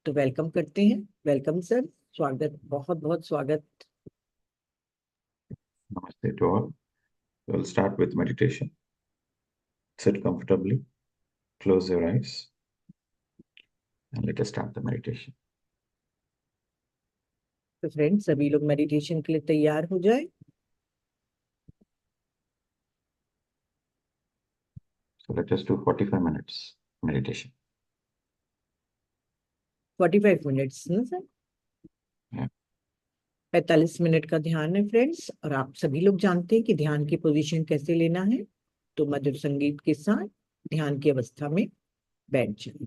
तो वेलकम करते हैं। वेलकम सर, स्वागत, बहुत बहुत स्वागत। Namaste to all. We'll start with meditation. Sit comfortably, close your eyes, and let us start the meditation. तो फ्रेंड्स, सभी लोग मेडिटेशन के लिए तैयार हो जाए। So let us do 45 minutes meditation. 45 minutes ना सर? Yeah. 45 मिनट का ध्यान है फ्रेंड्स, और आप सभी लोग जानते हैं कि ध्यान की पोजीशन कैसे लेना है। तो मधुर संगीत के साथ ध्यान की अवस्था में बैठ जाए।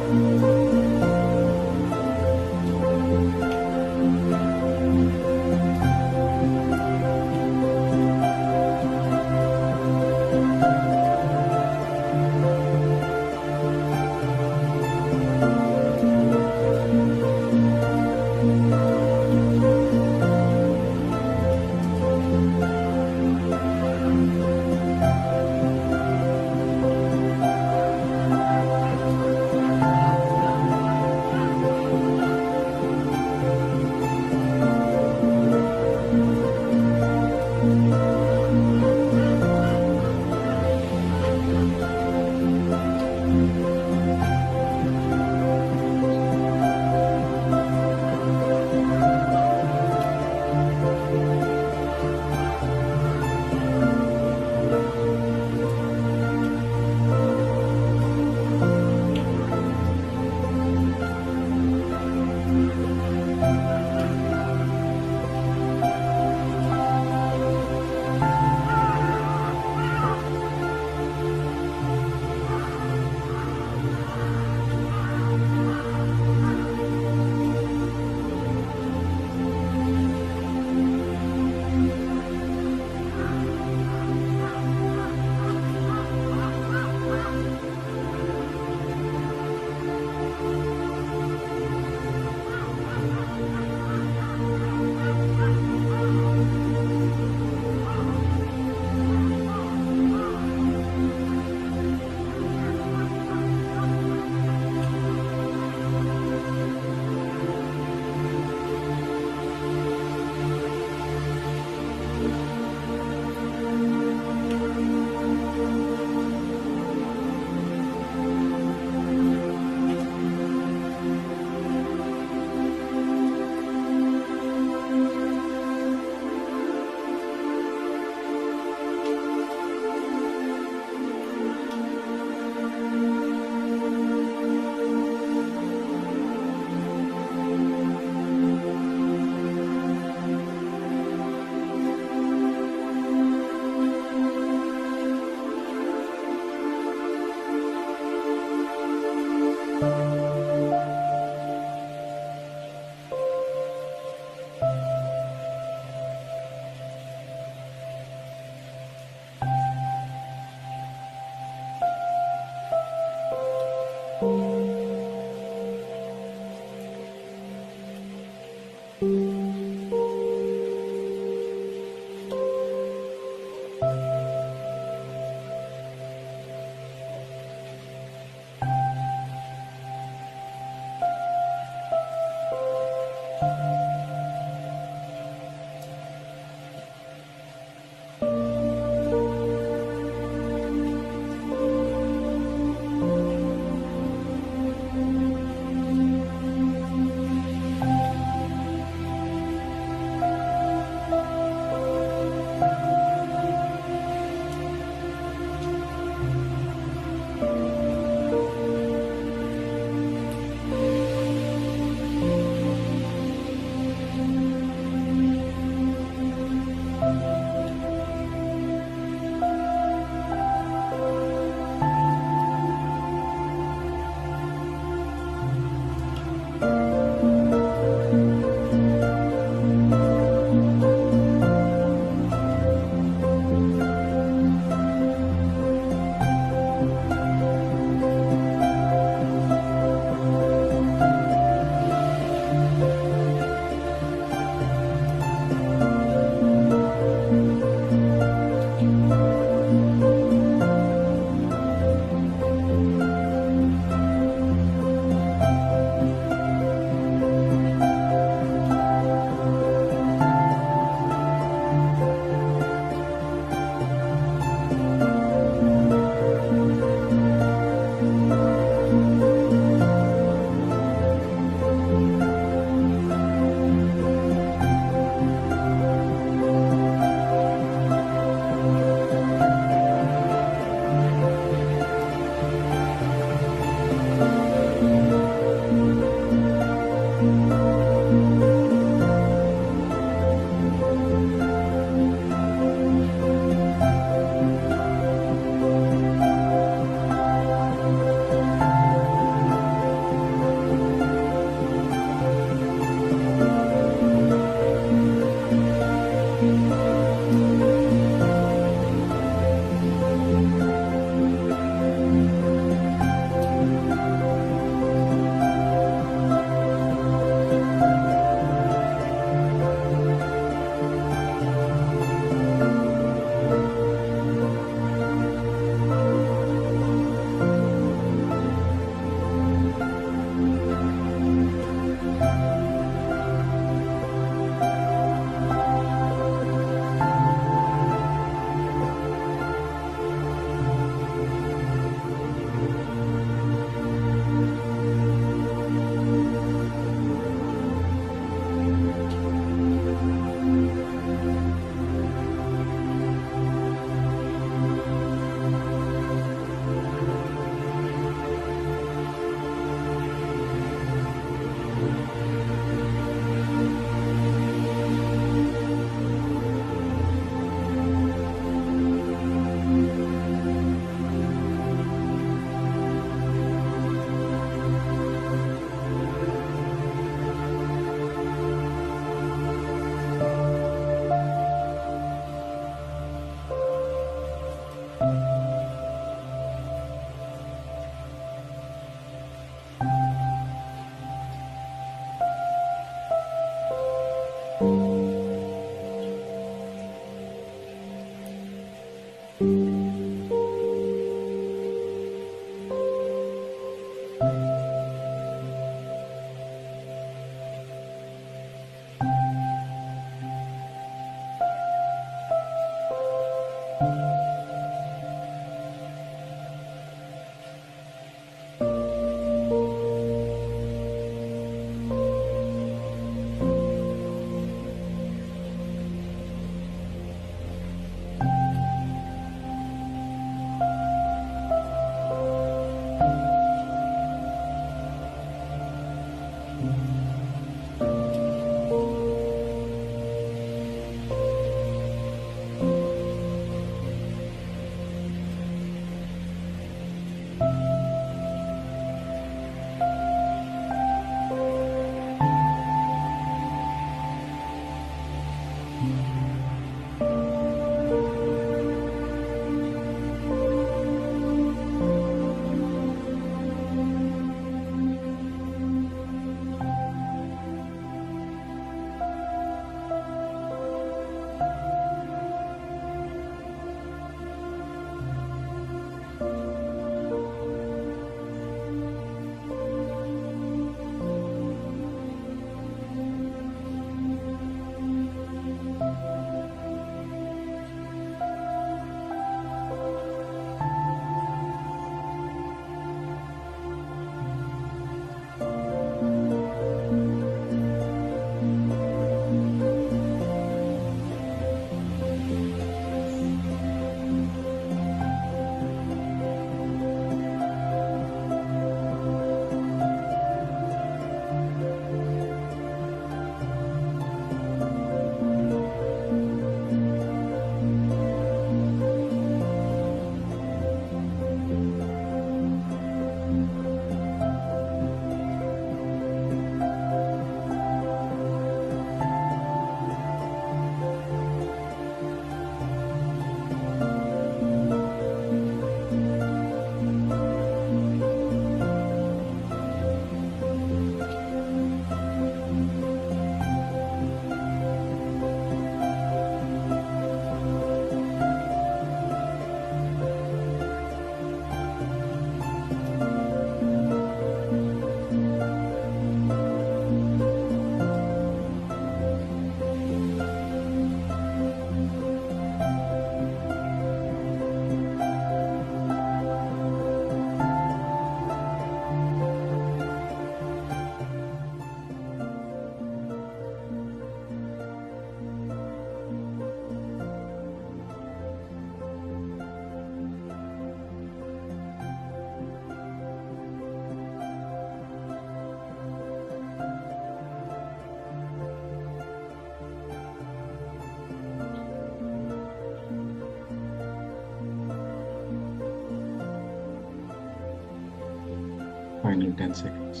Final 10 seconds.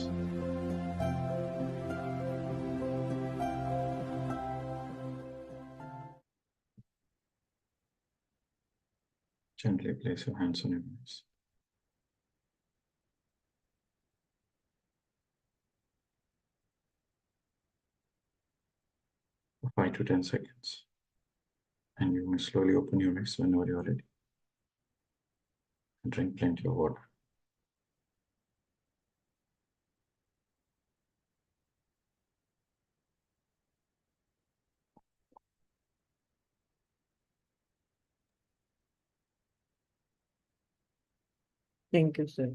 Gently place your hands on your knees. For 5 to 10 seconds. And you may slowly open your eyes whenever you are ready. And drink plenty of water. Thank you sir.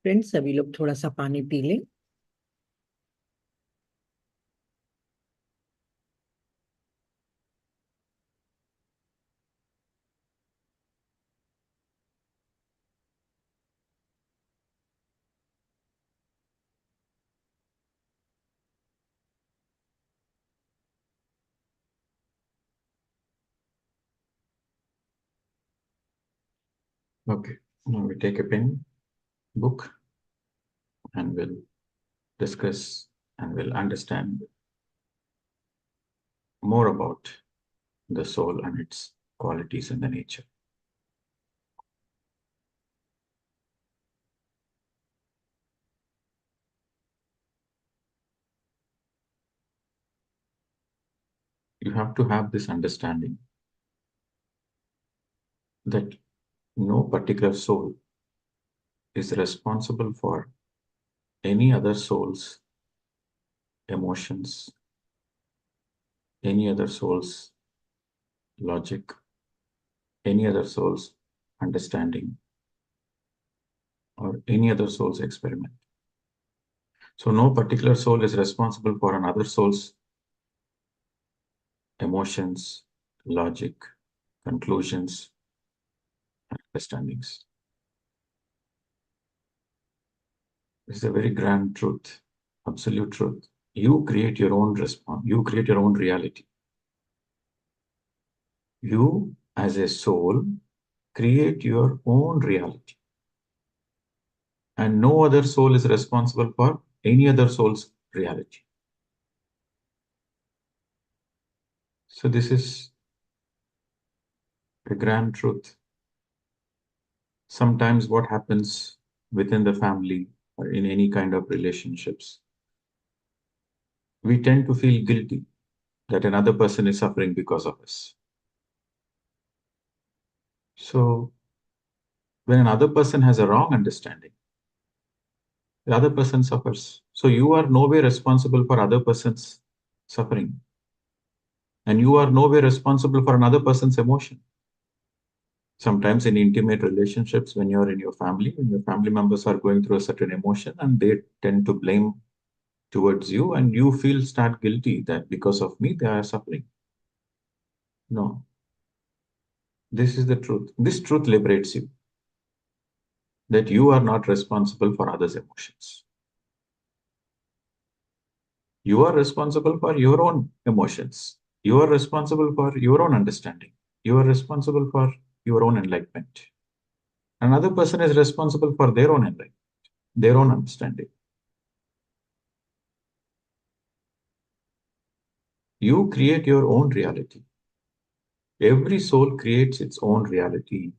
Friends, सभी लोग थोड़ा सा पानी P लें। Okay, now we take a pen, book, and we'll discuss and we'll understand more about the soul and its qualities and the nature. You have to have this understanding that no particular soul is responsible for any other soul's emotions, any other soul's logic, any other soul's understanding, or any other soul's experiment. So no particular soul is responsible for another soul's emotions, logic, conclusions, and understandings. This is a very grand truth, absolute truth. You create your own response. You create your own reality. You, as a soul, create your own reality. And no other soul is responsible for any other soul's reality. So this is a grand truth. Sometimes what happens within the family or in any kind of relationships, we tend to feel guilty that another person is suffering because of us. So when another person has a wrong understanding, the other person suffers. So you are no way responsible for other person's suffering. And you are no way responsible for another person's emotion. Sometimes in intimate relationships, when you're in your family, when your family members are going through a certain emotion and they tend to blame towards you and you start guilty that because of me, they are suffering. No. This is the truth. This truth liberates you. That you are not responsible for others' emotions. You are responsible for your own emotions. You are responsible for your own understanding. You are responsible for your own enlightenment. Another person is responsible for their own enlightenment, their own understanding. You create your own reality. Every soul creates its own reality.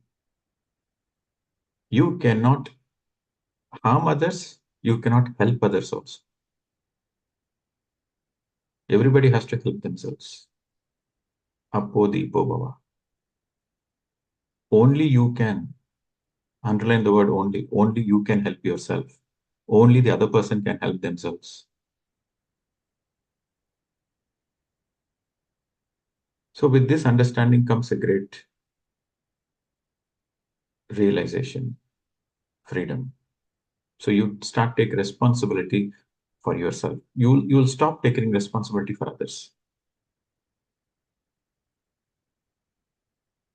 You cannot harm others. You cannot help others also. Everybody has to help themselves. Appo Deepo Bhava. Only you can, underline the word only you can help yourself. Only the other person can help themselves. So with this understanding comes a great realization, freedom. So you start taking responsibility for yourself. You'll stop taking responsibility for others.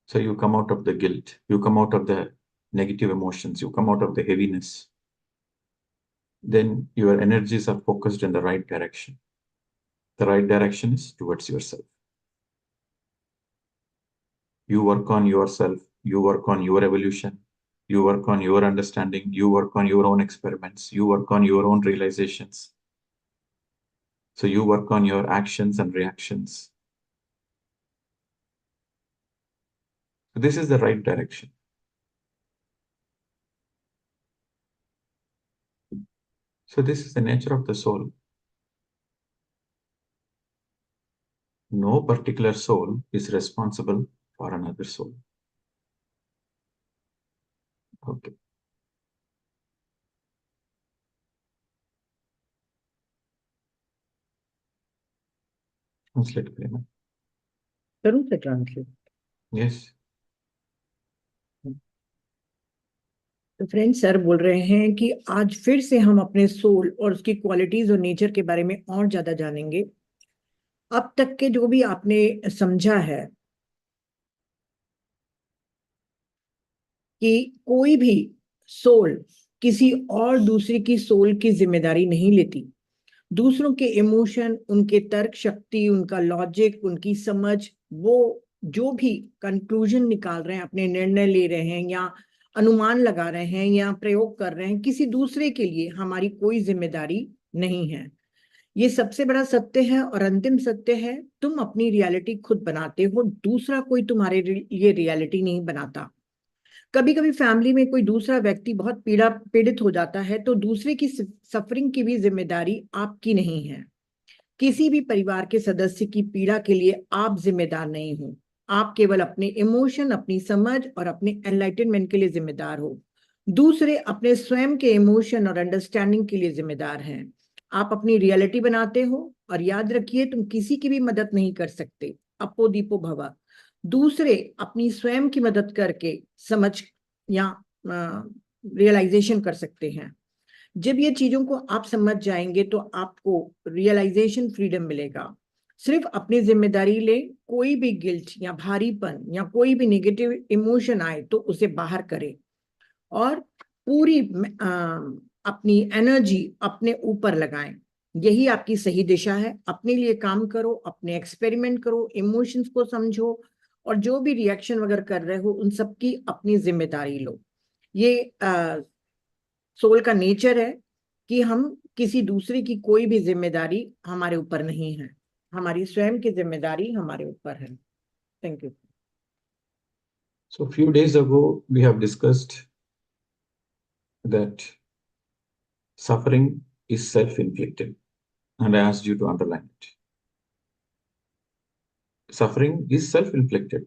So you come out of the guilt, you come out of the negative emotions, you come out of the heaviness. Then your energies are focused in the right direction. The right direction is towards yourself. You work on yourself, you work on your evolution, You work on your understanding, you work on your own experiments, you work on your own realizations. So you work on your actions and reactions. This is the right direction. So this is the nature of the soul. No particular soul is responsible for another soul. Okay. Translate Prema. करूं से translate? Yes. तो friends, sir बोल रहे हैं कि आज फिर से हम अपने सोल और उसकी क्वालिटीज और नेचर के बारे में और ज्यादा जानेंगे। अब तक के जो भी आपने समझा है कि कोई भी सोल किसी और दूसरे की सोल की जिम्मेदारी नहीं लेती। दूसरों के इमोशन, उनके तर्क शक्ति, उनका लॉजिक, उनकी समझ, वो जो भी कंक्लूजन निकाल रहे हैं, अपने निर्णय ले रहे हैं या अनुमान लगा रहे हैं या प्रयोग कर रहे हैं, किसी दूसरे के लिए हमारी कोई जिम्मेदारी नहीं है। ये सबसे बड़ा सत्य है और अंतिम सत्य है। तुम अपनी रियलिटी खुद बनाते हो, दूसरा कोई तुम्हारे लिए रियलिटी नहीं बनाता। कभी कभी फैमिली में कोई दूसरा व्यक्ति बहुत पीड़ित हो जाता है तो दूसरे की सफरिंग की भी जिम्मेदारी आपकी नहीं है। किसी भी परिवार के सदस्य की पीड़ा के लिए आप जिम्मेदार नहीं हो। आप केवल अपने इमोशन, अपनी समझ और अपने एनलाइटनमेंट के लिए जिम्मेदार हो। दूसरे अपने स्वयं के इमोशन और अंडरस्टैंडिंग के लिए जिम्मेदार हैं। आप अपनी रियलिटी बनाते हो और याद रखिए, तुम किसी की भी मदद नहीं कर सकते। अपो दीपो भव। दूसरे अपनी स्वयं की मदद करके समझ या रियलाइजेशन कर सकते हैं। जब ये चीजों को आप समझ जाएंगे तो आपको रियलाइजेशन फ्रीडम मिलेगा। सिर्फ अपनी जिम्मेदारी ले, कोई भी गिल्ट या भारीपन या कोई भी नेगेटिव इमोशन आए तो उसे बाहर करें और पूरी अपनी एनर्जी अपने ऊपर लगाएं। यही आपकी सही दिशा है। अपने लिए काम करो, अपने एक्सपेरिमेंट करो, इमोशंस को समझो और जो भी रिएक्शन वगैरह कर रहे हो उन सब की अपनी जिम्मेदारी लो। ये सोल का नेचर है कि हम किसी दूसरे की कोई भी जिम्मेदारी हमारे ऊपर नहीं है। हमारी स्वयं की जिम्मेदारी हमारे ऊपर है। Thank you. So a few days ago, we have discussed that suffering is self-inflicted, and I asked you to underline it. Suffering is self-inflicted.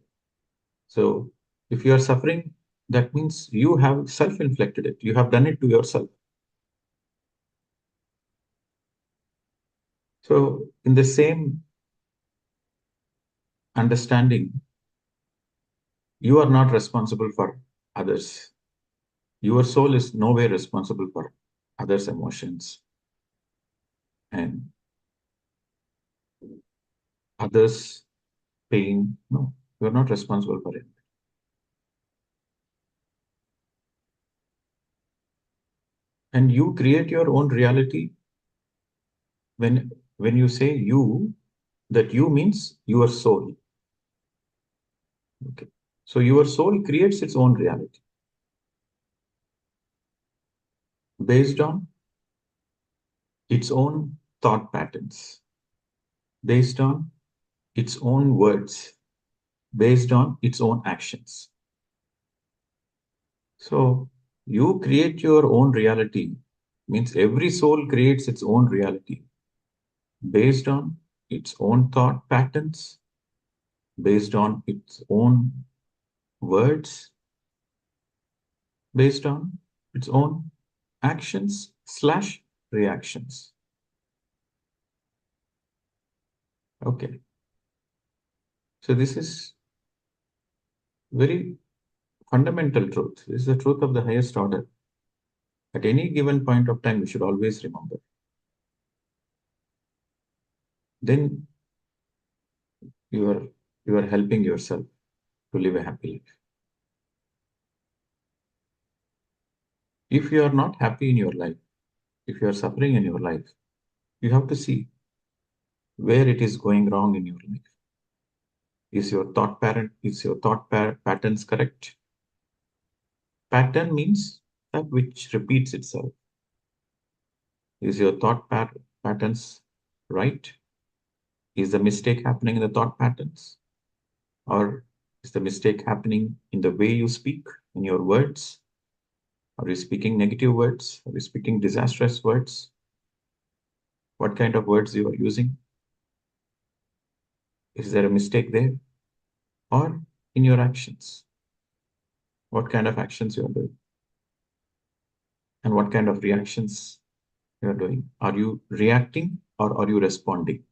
So if you are suffering, that means you have self-inflicted it. You have done it to yourself. So in the same understanding, you are not responsible for others. Your soul is no way responsible for others' emotions and others' pain. No, you are not responsible for it. And you create your own reality. When you say you, that you means your soul. Okay. So your soul creates its own reality based on its own thought patterns, based on its own words, based on its own actions. So you create your own reality, means every soul creates its own reality based on its own thought patterns, based on its own words, based on its own actions/reactions. Okay. So this is very fundamental truth. This is the truth of the highest order. At any given point of time, we should always remember. Then you are helping yourself to live a happy life. If you are not happy in your life, if you are suffering in your life, you have to see where it is going wrong in your life. Is your thought patterns correct? Pattern means that which repeats itself. Is your thought patterns right? Is the mistake happening in the thought patterns? Or is the mistake happening in the way you speak, in your words? Are you speaking negative words? Are you speaking disastrous words? What kind of words you are using? Is there a mistake there? Or in your actions? What kind of actions you are doing? And what kind of reactions you are doing? Are you reacting or are you responding?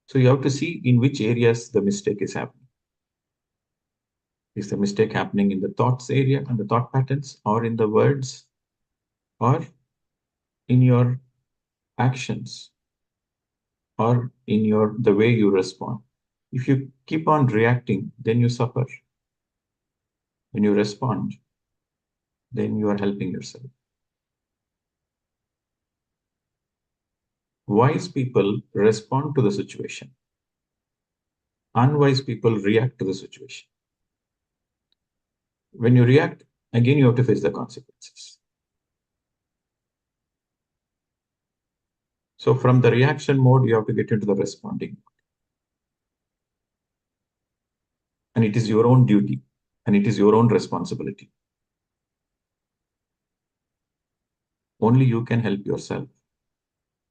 So you have to see in which areas the mistake is happening. Is the mistake happening in the thoughts area and the thought patterns, or in the words, or in your actions, or in the way you respond? If you keep on reacting, then you suffer. When you respond, then you are helping yourself. Wise people respond to the situation. Unwise people react to the situation. When you react, again you have to face the consequences. So from the reaction mode, you have to get into the responding. And it is your own duty, and it is your own responsibility. Only you can help yourself.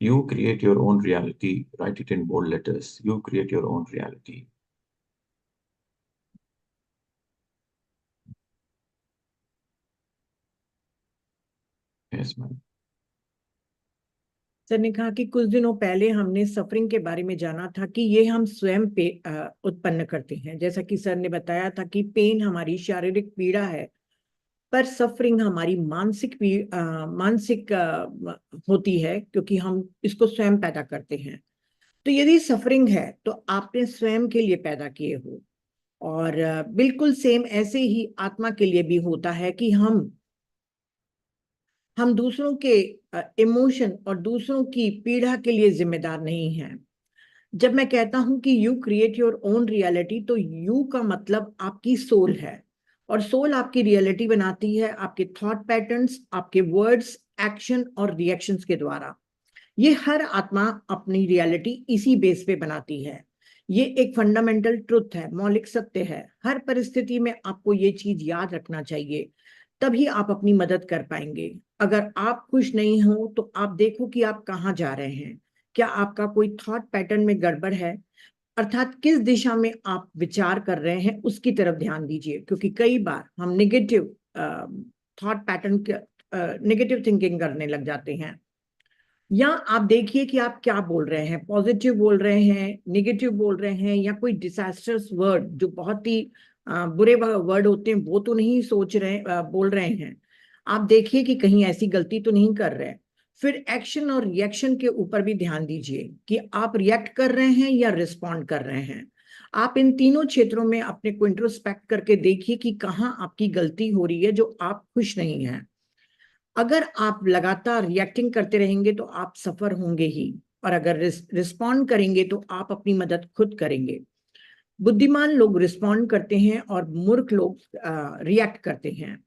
You create your own reality. Write it in bold letters. You create your own reality. Yes, ma'am. Sir ने कहा कि कुछ दिनों पहले हमने suffering के बारे में जाना था कि ये हम स्वयं पे उत्पन्न करते हैं। जैसा कि सर ने बताया था कि पेन हमारी शारीरिक पीड़ा है, पर सफरिंग हमारी मानसिक होती है, क्योंकि हम इसको स्वयं पैदा करते हैं। तो यदि सफरिंग है तो आपने स्वयं के लिए पैदा किए हो, और बिल्कुल सेम ऐसे ही आत्मा के लिए भी होता है कि हम दूसरों के इमोशन और दूसरों की पीड़ा के लिए जिम्मेदार नहीं हैं। जब मैं कहता हूं कि you create your own reality, तो यू का मतलब आपकी सोल है, और सोल आपकी रियलिटी बनाती है आपके थॉट पैटर्न्स, आपके वर्ड्स, एक्शन और रिएक्शंस के द्वारा। ये हर आत्मा अपनी रियलिटी इसी बेस पे बनाती है। ये एक फंडामेंटल ट्रुथ है, मौलिक सत्य है। हर परिस्थिति में आपको ये चीज याद रखना चाहिए, तभी आप अपनी मदद कर पाएंगे। अगर आप खुश नहीं हो तो आप देखो कि आप कहाँ जा रहे हैं। क्या आपका कोई थॉट पैटर्न में गड़बड़ है, अर्थात किस दिशा में आप विचार कर रहे हैं, उसकी तरफ ध्यान दीजिए। क्योंकि कई बार हम negative thought pattern, negative thinking करने लग जाते हैं। या आप देखिए कि आप क्या बोल रहे हैं, पॉजिटिव बोल रहे हैं, नेगेटिव बोल रहे हैं, या कोई डिजास्टर्स वर्ड जो बहुत ही बुरे वर्ड होते हैं वो तो नहीं सोच रहे, बोल रहे हैं। आप देखिए कि कहीं ऐसी गलती तो नहीं कर रहे हैं। फिर एक्शन और रिएक्शन के ऊपर भी ध्यान दीजिए कि आप रिएक्ट कर रहे हैं या रिस्पॉन्ड कर रहे हैं। आप इन तीनों क्षेत्रों में अपने को इंट्रोस्पेक्ट करके देखिए कि कहाँ आपकी गलती हो रही है जो आप खुश नहीं हैं। अगर आप लगातार रिएक्टिंग करते रहेंगे तो आप सफर होंगे ही, और अगर रिस्पॉन्ड करेंगे तो आप अपनी मदद खुद करेंगे। बुद्धिमान लोग रिस्पॉन्ड करते हैं और मूर्ख लोग रिएक्ट करते हैं।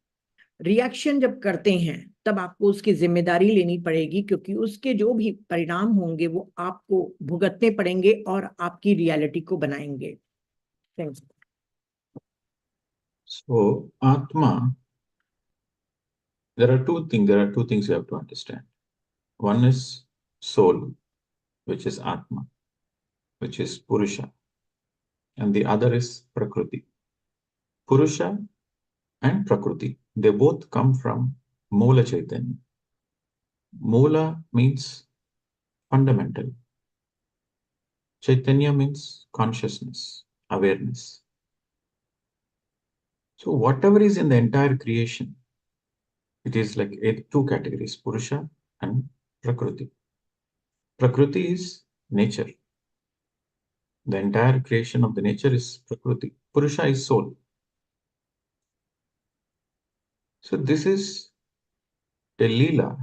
रिएक्शन जब करते हैं तब आपको उसकी जिम्मेदारी लेनी पड़ेगी, क्योंकि उसके जो भी परिणाम होंगे वो आपको भुगतने पड़ेंगे और आपकी रियलिटी को बनाएंगे। Thanks. So, Atma, there are two things you have to understand. One is soul, which is Atma, which is Purusha, and the other is Prakriti. Purusha and Prakriti, they both come from Moola Chaitanya. Moola means fundamental. Chaitanya means consciousness, awareness. So whatever is in the entire creation, it is like two categories, Purusha and Prakriti. Prakriti is nature. The entire creation of the nature is Prakriti. Purusha is soul. So this is a Leela.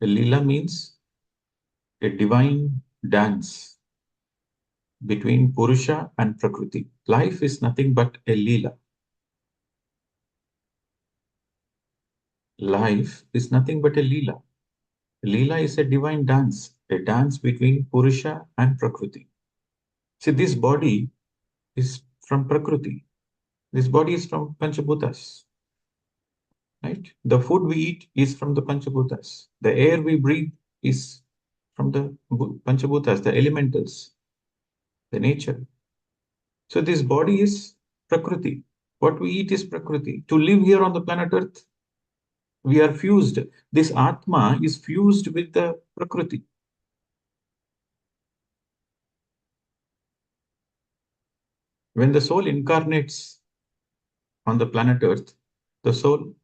A Leela means a divine dance between Purusha and Prakriti. Life is nothing but a Leela. life is nothing but a Leela. Leela is a divine dance, a dance between Purusha and Prakriti. See, this body is from Prakriti. This body is from Panchabhutas, right? The food we eat is from the Panchabhutas. The air we breathe is from the Panchabhutas, the elementals, the nature. So this body is Prakriti. What we eat is Prakriti. To live here on the planet Earth, we are fused. This Atma is fused with the Prakriti. When the soul incarnates on the planet Earth, the soul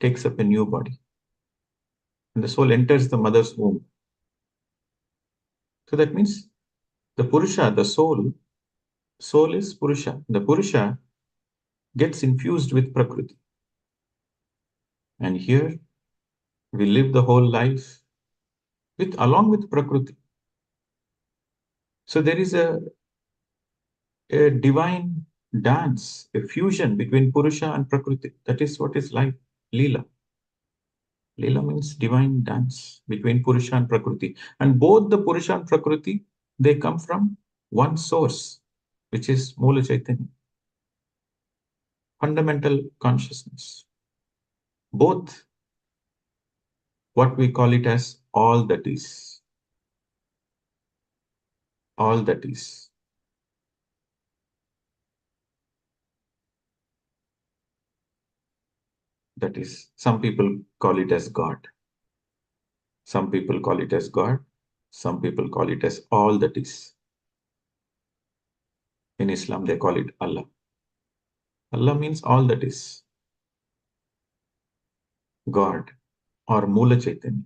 takes up a new body. And the soul enters the mother's womb. So that means the Purusha, the soul is Purusha. The Purusha gets infused with Prakriti. And here we live the whole life along with Prakriti. So there is a divine dance, a fusion between Purusha and Prakriti. That is what is life, Leela. Leela means divine dance between Purusha and Prakriti. And both the Purusha and Prakriti, they come from one source, which is Mula Chaitanya, fundamental consciousness. Both, what we call it as all that is. All that is. That is, some people call it as God. Some people call it as God. Some people call it as all that is. In Islam, they call it Allah. Allah means all that is. God or Mula Chaitanya.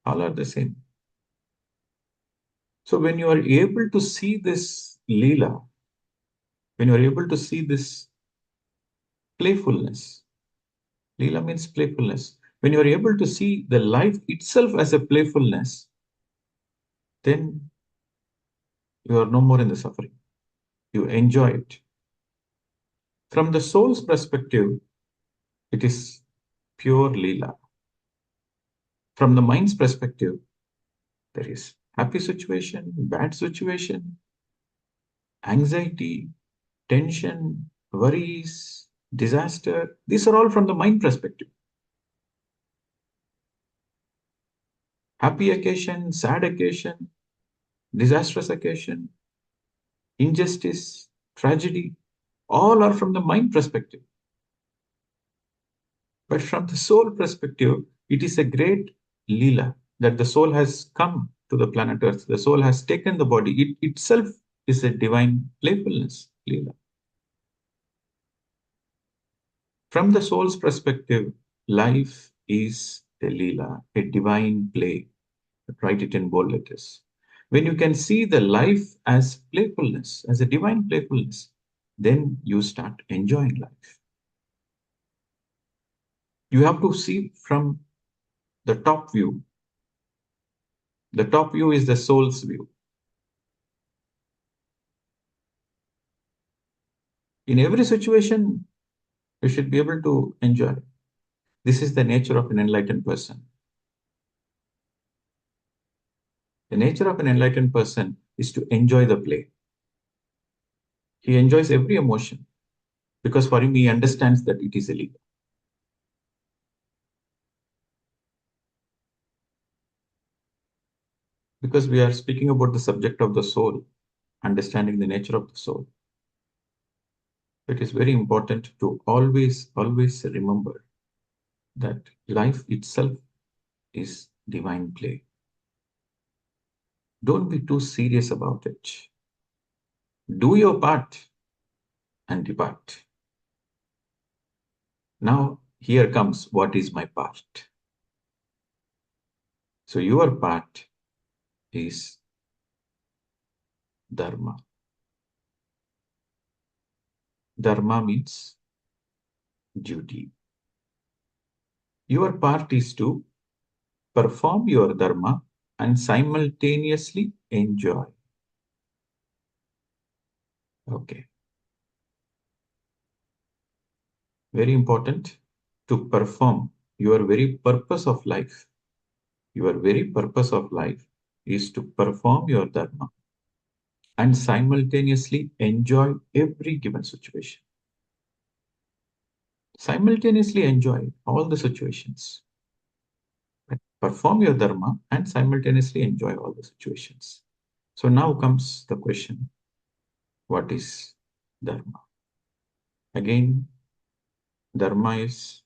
All are the same. So when you are able to see this Leela, when you are able to see this playfulness, Leela means playfulness. When you are able to see the life itself as a playfulness, then you are no more in the suffering. You enjoy it. From the soul's perspective, it is pure Leela. From the mind's perspective, there is happy situation, bad situation, anxiety, tension, worries, disaster. These are all from the mind perspective. Happy occasion, sad occasion, disastrous occasion, injustice, tragedy, all are from the mind perspective. But from the soul perspective, it is a great Leela that the soul has come to the planet Earth. The soul has taken the body. It itself is a divine playfulness, Leela. From the soul's perspective, life is a Leela, a divine play. Write it in bold letters. When you can see the life as playfulness, as a divine playfulness, then you start enjoying life. You have to see from the top view. The top view is the soul's view. In every situation, you should be able to enjoy. This is the nature of an enlightened person. The nature of an enlightened person is to enjoy the play. He enjoys every emotion because for him, he understands that it is illegal. Because we are speaking about the subject of the soul, understanding the nature of the soul. It is very important to always remember that life itself is divine play. Don't be too serious about it. Do your part and depart. Now, here comes what is my part. So, your part is dharma. Dharma means duty. Your part is to perform your dharma and simultaneously enjoy. Okay. Very important. to perform your very purpose of life. Your very purpose of life is to perform your dharma and simultaneously enjoy every given situation. Simultaneously enjoy all the situations. Perform your dharma and simultaneously enjoy all the situations. So now comes the question, what is dharma? Again, dharma is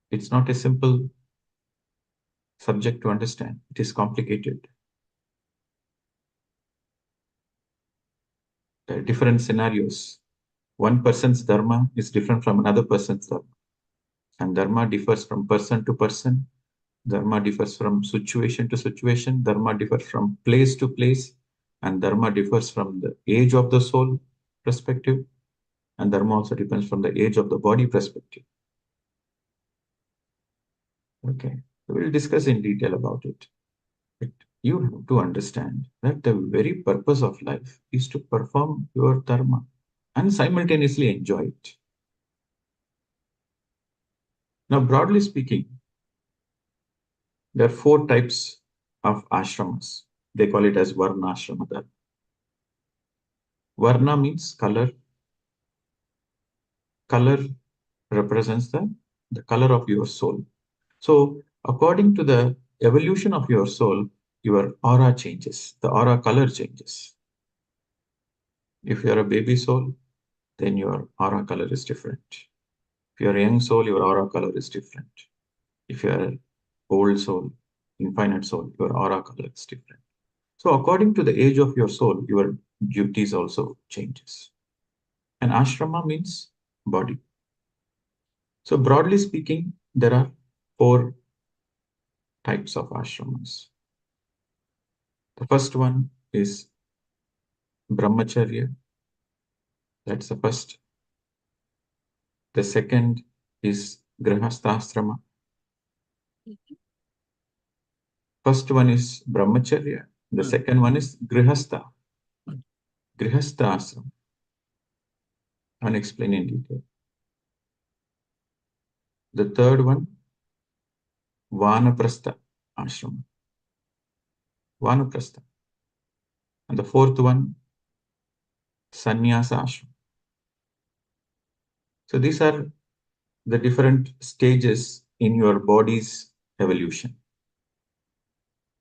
it's not a simple subject to understand. It is complicated. Different scenarios. One person's dharma is different from another person's dharma. And dharma differs from person to person. Dharma differs from situation to situation. Dharma differs from place to place. And dharma differs from the age of the soul perspective. And dharma also depends from the age of the body perspective. Okay, we'll discuss in detail about it. But you have to understand that the very purpose of life is to perform your dharma and simultaneously enjoy it. Now, broadly speaking, there are 4 types of ashramas. They call it as Varna Ashrama Dharma. Varna means color. Color represents the color of your soul. So, according to the evolution of your soul, your aura changes, the aura color changes. If you are a baby soul, then your aura color is different. If you are a young soul, your aura color is different. If you are an old soul, infinite soul, your aura color is different. So according to the age of your soul, your duties also changes. And ashrama means body. So broadly speaking, there are 4 types of ashramas. The first one is brahmacharya. That's the first. The second is grihasthasrama. First one is brahmacharya. The second one is grihastha. Grihastha ashram. I'll explain in detail. The third one, vanaprastha ashram. Vanaprastha. And the fourth one, sannyasa ashram. So these are the different stages in your body's evolution.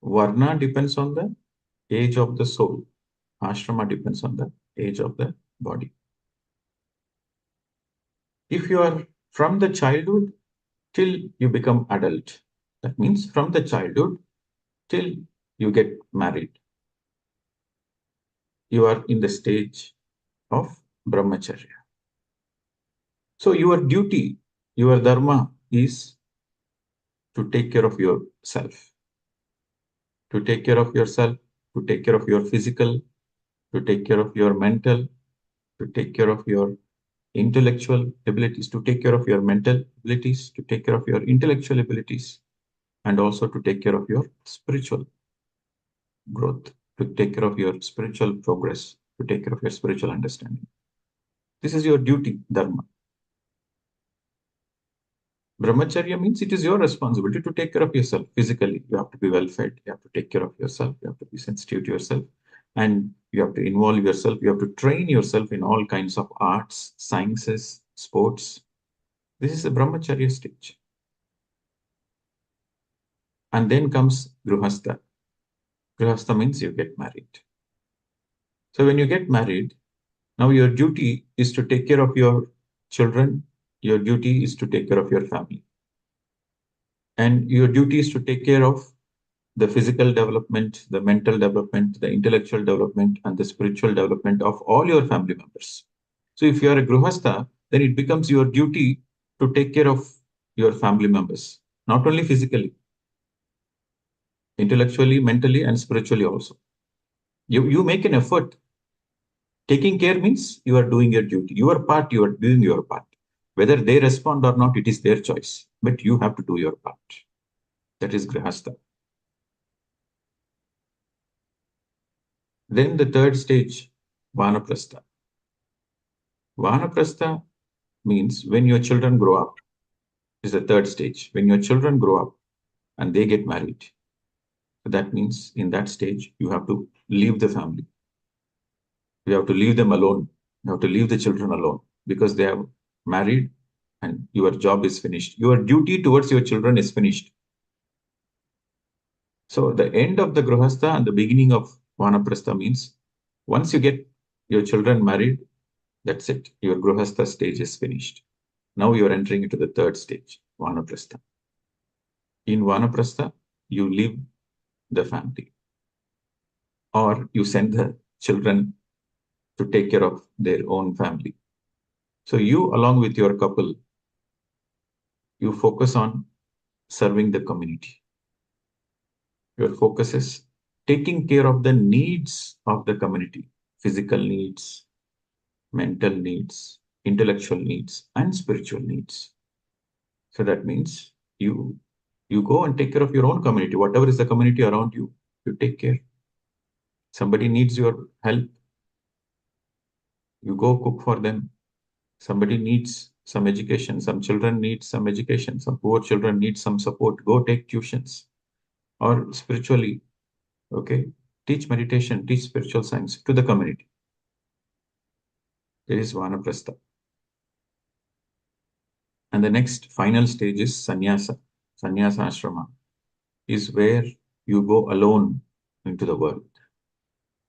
Varna depends on the age of the soul. Ashrama depends on the age of the body. If you are from the childhood till you become adult, that means from the childhood till you get married, you are in the stage of brahmacharya. So your duty, your dharma is to take care of yourself, to take care of yourself, to take care of your physical, to take care of your mental, to take care of your intellectual abilities, to take care of your mental abilities, to take care of your intellectual abilities, and also to take care of your spiritual growth, to take care of your spiritual progress, to take care of your spiritual understanding. This is your duty, dharma. Brahmacharya means it is your responsibility to take care of yourself physically. You have to be well fed. You have to take care of yourself. You have to be sensitive to yourself. And you have to involve yourself. You have to train yourself in all kinds of arts, sciences, sports. This is the Brahmacharya stage. And then comes Grihastha. Grihastha means you get married. So when you get married, now your duty is to take care of your children. Your duty is to take care of your family. And your duty is to take care of the physical development, the mental development, the intellectual development, and the spiritual development of all your family members. So if you are a Grihastha, then it becomes your duty to take care of your family members, not only physically, intellectually, mentally, and spiritually also. You make an effort. Taking care means you are doing your duty. Your part, you are doing your part. Whether they respond or not, it is their choice. But you have to do your part. That is Grihastha. Then the third stage, Vanaprastha. Vanaprastha means when your children grow up. is the third stage. When your children grow up and they get married, that means in that stage, you have to leave the family. You have to leave them alone. You have to leave the children alone because they have married and your job is finished. Your duty towards your children is finished. So the end of the Grihastha and the beginning of Vanaprastha means once you get your children married, that's it. Your Grihastha stage is finished. Now you are entering into the third stage, Vanaprastha. In Vanaprastha, you leave the family or you send the children to take care of their own family. So you, along with your couple, you focus on serving the community. Your focus is taking care of the needs of the community, physical needs, mental needs, intellectual needs, and spiritual needs. So that means you go and take care of your own community. Whatever is the community around you, you take care. Somebody needs your help, you go cook for them. Somebody needs some education, some children need some education, some poor children need some support, go take tuitions. Or spiritually, okay, teach meditation, teach spiritual science to the community. There is Vanaprastha. And the next final stage is sannyasa. Sannyasa ashrama is where you go alone into the world.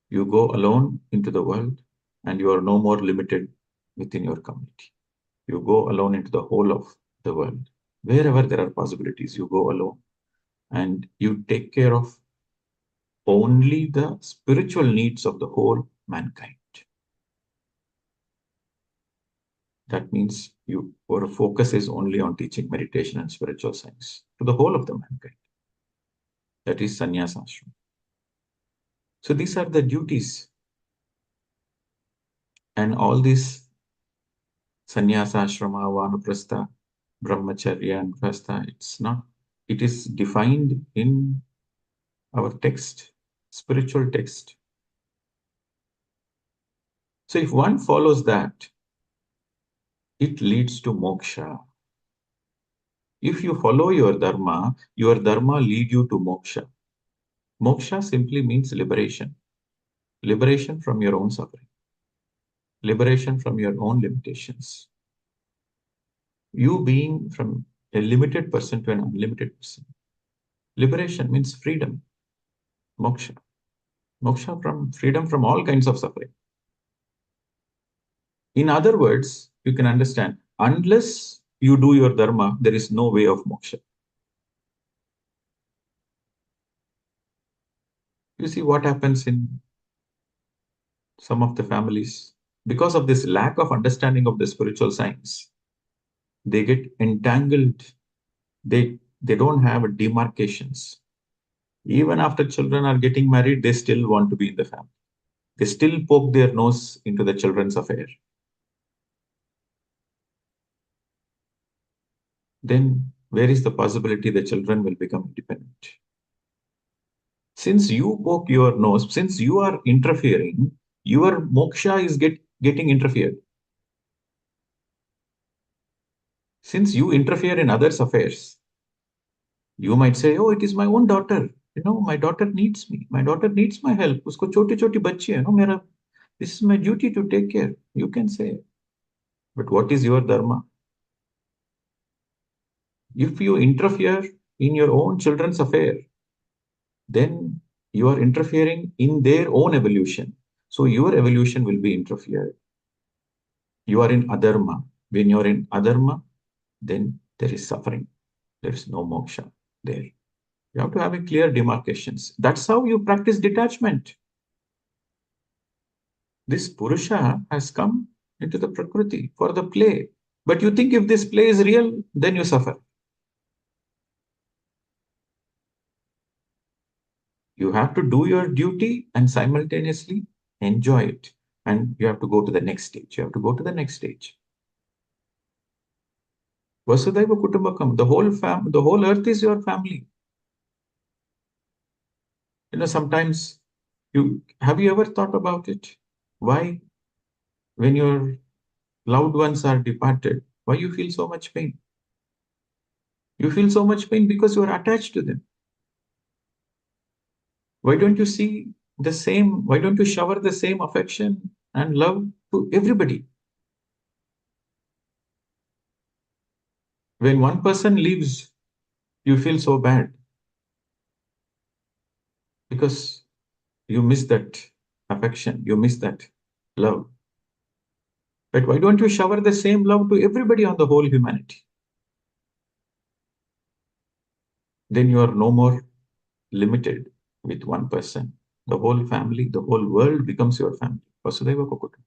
You go alone into the world and you are no more limited within your community. You go alone into the whole of the world. Wherever there are possibilities, you go alone and you take care of only the spiritual needs of the whole mankind. That means your focus is only on teaching meditation and spiritual science to the whole of the mankind. That is sannyasa ashrama. So these are the duties. And all these sannyasa ashrama, vanaprastha, brahmacharya, and grihastha, it is defined in our text, spiritual text. So if one follows that, it leads to moksha. If you follow your dharma lead you to moksha. Moksha simply means liberation. Liberation from your own suffering. Liberation from your own limitations. You being from a limited person to an unlimited person. Liberation means freedom. Moksha. Moksha from freedom from all kinds of suffering. In other words, you can understand, unless you do your dharma, there is no way of moksha. You see what happens in some of the families. Because of this lack of understanding of the spiritual science, they get entangled. They don't have demarcations. Even after children are getting married, they still want to be in the family. They still poke their nose into the children's affair. Then where is the possibility the children will become independent? Since you poke your nose, since you are interfering, your moksha is getting interfered. Since you interfere in others' affairs, you might say, oh, it is my own daughter. My daughter needs me. My daughter needs my help. Usko choti choti bachchi hai, no, this is my duty to take care. You can say. But what is your dharma? If you interfere in your own children's affair, then you are interfering in their own evolution. So your evolution will be interfered. You are in adharma. When you are in adharma, then there is suffering. There is no moksha there. You have to have a clear demarcations. That's how you practice detachment. This Purusha has come into the Prakriti for the play. But you think if this play is real, then you suffer. You have to do your duty and simultaneously enjoy it. And you have to go to the next stage. You have to go to the next stage. Vasudhaiva Kutumbakam, the whole earth is your family. Sometimes have you ever thought about it? Why, when your loved ones are departed, why you feel so much pain? You feel so much pain because you are attached to them. Why don't you see the same? Why don't you shower the same affection and love to everybody? When one person leaves, you feel so bad because you miss that affection, you miss that love. But why don't you shower the same love to everybody on the whole humanity? Then you are no more limited with one person. The whole family, the whole world becomes your family. Vasudhaiva Kutumbakam.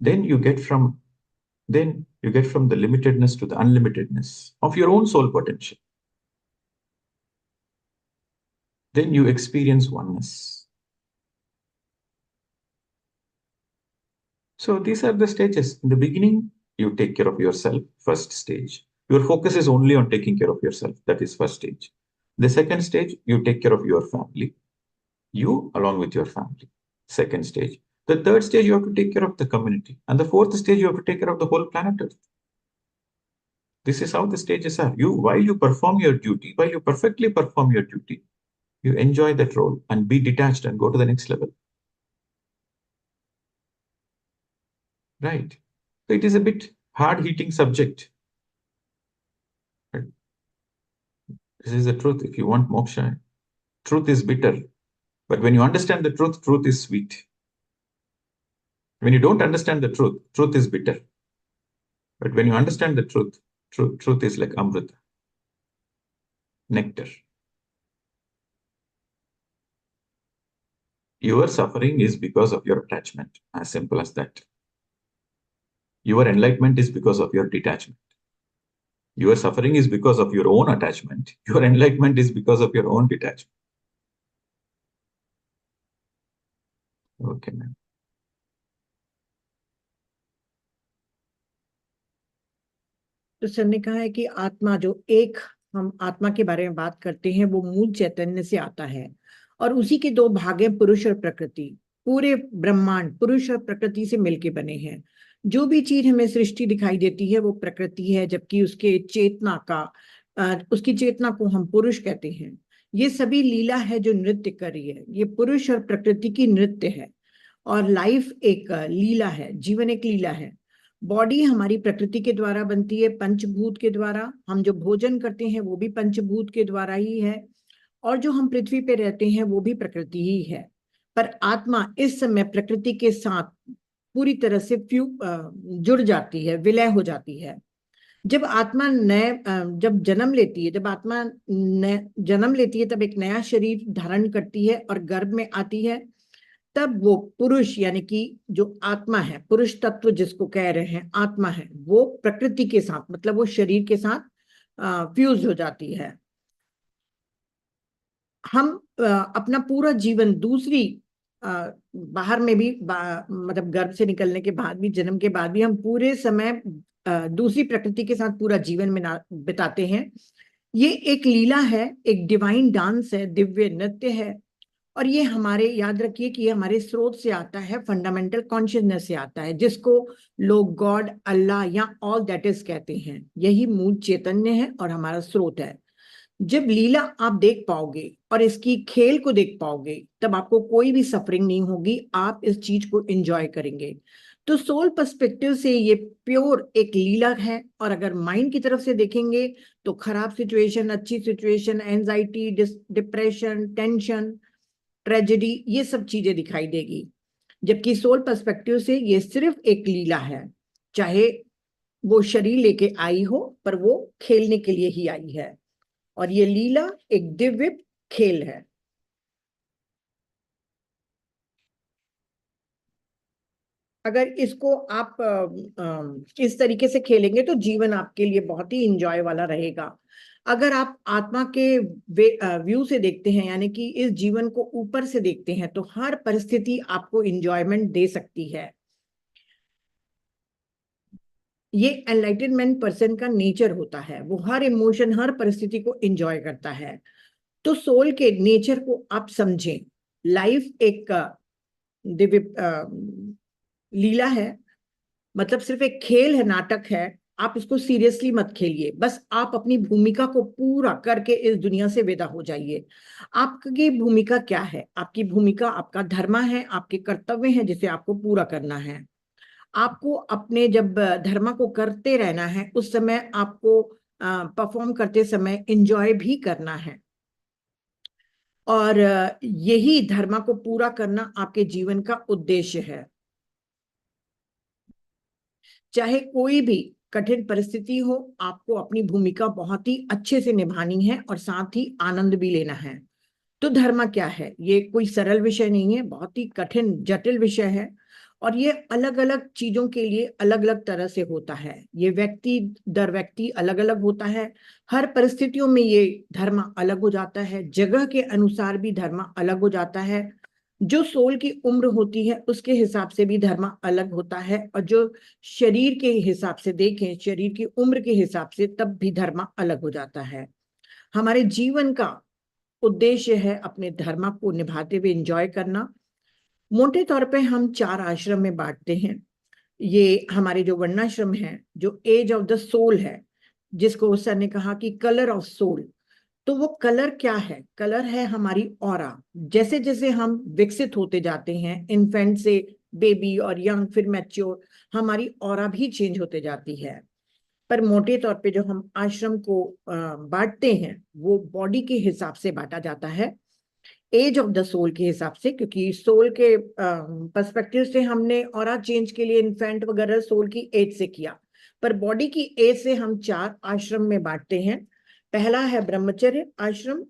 Then you get from then you get from the limitedness to the unlimitedness of your own soul potential. Then you experience oneness. So these are the stages. In the beginning, you take care of yourself, first stage. Your focus is only on taking care of yourself. That is first stage. The second stage, you take care of your family. You along with your family. Second stage. The third stage, you have to take care of the community. And the fourth stage, you have to take care of the whole planet Earth. This is how the stages are. While you perform your duty, while you perfectly perform your duty, you enjoy that role and be detached and go to the next level. Right. So it is a bit hard-hitting subject. But this is the truth. If you want moksha, truth is bitter. But when you understand the truth, truth is sweet. When you don't understand the truth, truth is bitter. But when you understand the truth, truth is like amrita, nectar. Your suffering is because of your attachment, as simple as that. Your enlightenment is because of your detachment. Your suffering is because of your own attachment. Your enlightenment is because of your own detachment. Okay, ma'am. तो sir ने कहा है कि आत्मा जो एक हम आत्मा के बारे में बात करते हैं वो मूल चैतन्य से आता है और उसी के दो भाग हैं पुरुष और प्रकृति। पूरे ब्रह्मांड पुरुष और प्रकृति से मिलके बने हैं। जो भी चीज हमें सृष्टि दिखाई देती है वो प्रकृति है, जबकि उसकी चेतना को हम पुरुष कहते हैं। ये सभी लीला है जो नृत्य कर रही है। ये पुरुष और प्रकृति की नृत्य है और लाइफ एक लीला है, जीवन एक लीला है। बॉडी हमारी प्रकृति के द्वारा बनती है, पंचभूत के द्वारा। हम जो भोजन करते हैं वो भी पंचभूत के द्वारा ही है और जो हम पृथ्वी पे रहते हैं वो भी प्रकृति ही है। पर आत्मा इस समय प्रकृति के साथ पूरी तरह से जुड़ जाती है, विलय हो जाती है। जब आत्मा जब जन्म लेती है, जन्म लेती है तब एक नया शरीर धारण करती है और गर्भ में आती है। तब वो पुरुष यानी कि जो आत्मा है, पुरुष तत्व जिसको कह रहे हैं आत्मा है, वो प्रकृति के साथ मतलब वो शरीर के साथ फ्यूज हो जाती है। हम अपना पूरा जीवन दूसरी बाहर में भी मतलब गर्भ से निकलने के बाद भी, जन्म के बाद भी हम पूरे समय दूसरी प्रकृति के साथ पूरा जीवन में बिताते हैं। ये एक लीला है, एक डिवाइन डांस है, दिव्य नृत्य है और ये हमारे, याद रखिए कि ये हमारे स्रोत से आता है, फंडामेंटल कॉन्शियसनेस से आता है, जिसको लोग गॉड, अल्लाह या ऑल दैट इज कहते हैं। यही मूल चैतन्य है और हमारा स्रोत है। जब लीला आप देख पाओगे और इसकी खेल को देख पाओगे तब आपको कोई भी सफरिंग नहीं होगी, आप इस चीज को एंजॉय करेंगे। तो सोल पर्सपेक्टिव से ये प्योर एक लीला है और अगर माइंड की तरफ से देखेंगे तो खराब सिचुएशन, अच्छी situation, anxiety, depression, tension, tragedy, ये सब चीजें दिखाई देगी। जबकि सोल पर्सपेक्टिव से ये सिर्फ एक लीला है, चाहे वो शरीर लेके आई हो पर वो खेलने के लिए ही आई है और ये लीला एक दिव्य खेल है। अगर इसको आप इस तरीके से खेलेंगे तो जीवन आपके लिए बहुत ही इंजॉय वाला रहेगा। अगर आप आत्मा के व्यू से देखते हैं, यानी कि इस जीवन को ऊपर से देखते हैं, तो हर परिस्थिति आपको इंजॉयमेंट दे सकती है। ये एनलाइटनमेंट पर्सन का नेचर होता है, वो हर इमोशन, हर परिस्थिति को एंजॉय करता है। तो सोल के नेचर को आप समझें। लाइफ एक दिव्य लीला है, मतलब सिर्फ एक खेल है, नाटक है। आप इसको सीरियसली मत खेलिए, बस आप अपनी भूमिका को पूरा करके इस दुनिया से विदा हो जाइए। आपकी भूमिका क्या है? आपकी भूमिका आपका धर्म है, आपके कर्तव्य हैं जिसे आपको पूरा करना है। आपको अपने जब धर्म को करते रहना है, उस समय आपको परफॉर्म करते समय एंजॉय भी करना है। और यही धर्म को पूरा करना आपके जीवन का उद्देश्य है। चाहे कोई भी कठिन परिस्थिति हो, आपको अपनी भूमिका बहुत ही अच्छे से निभानी है और साथ ही आनंद भी लेना है। तो धर्म क्या है? ये कोई सरल विषय नहीं है, बहुत ही कठिन जटिल विषय है। और ये अलग अलग चीजों के लिए अलग अलग तरह से होता है। ये व्यक्ति दर व्यक्ति अलग अलग होता है। हर परिस्थितियों में ये धर्म अलग हो जाता है, जगह के अनुसार भी धर्म अलग हो जाता है। जो सोल की उम्र होती है उसके हिसाब से भी धर्म अलग होता है, और जो शरीर के हिसाब से देखें, शरीर की उम्र के हिसाब से, तब भी धर्म अलग हो जाता है। हमारे जीवन का उद्देश्य है अपने धर्म को निभाते हुए एंजॉय करना। मोटे तौर पे हम 4 आश्रम में बांटते हैं। ये हमारे जो वर्णाश्रम है, जो एज ऑफ द सोल है, जिसको सर ने कहा कि कलर ऑफ सोल। तो वो कलर क्या है? कलर है हमारी ऑरा। जैसे जैसे हम विकसित होते जाते हैं, इन्फेंट से बेबी और यंग फिर मैच्योर, हमारी ऑरा भी चेंज होते जाती है। पर मोटे तौर पे जो हम आश्रम को बांटते हैं, वो बॉडी के हिसाब से बांटा जाता है, एज ऑफ द सोल के हिसाब से। क्योंकि सोल के पर्सपेक्टिव से हमने ऑरा चेंज के लिए इन्फेंट वगैरह सोल की एज से किया, पर बॉडी की एज से हम 4 आश्रम में बांटते हैं। पहला है ब्रह्मचर्य आश्रम।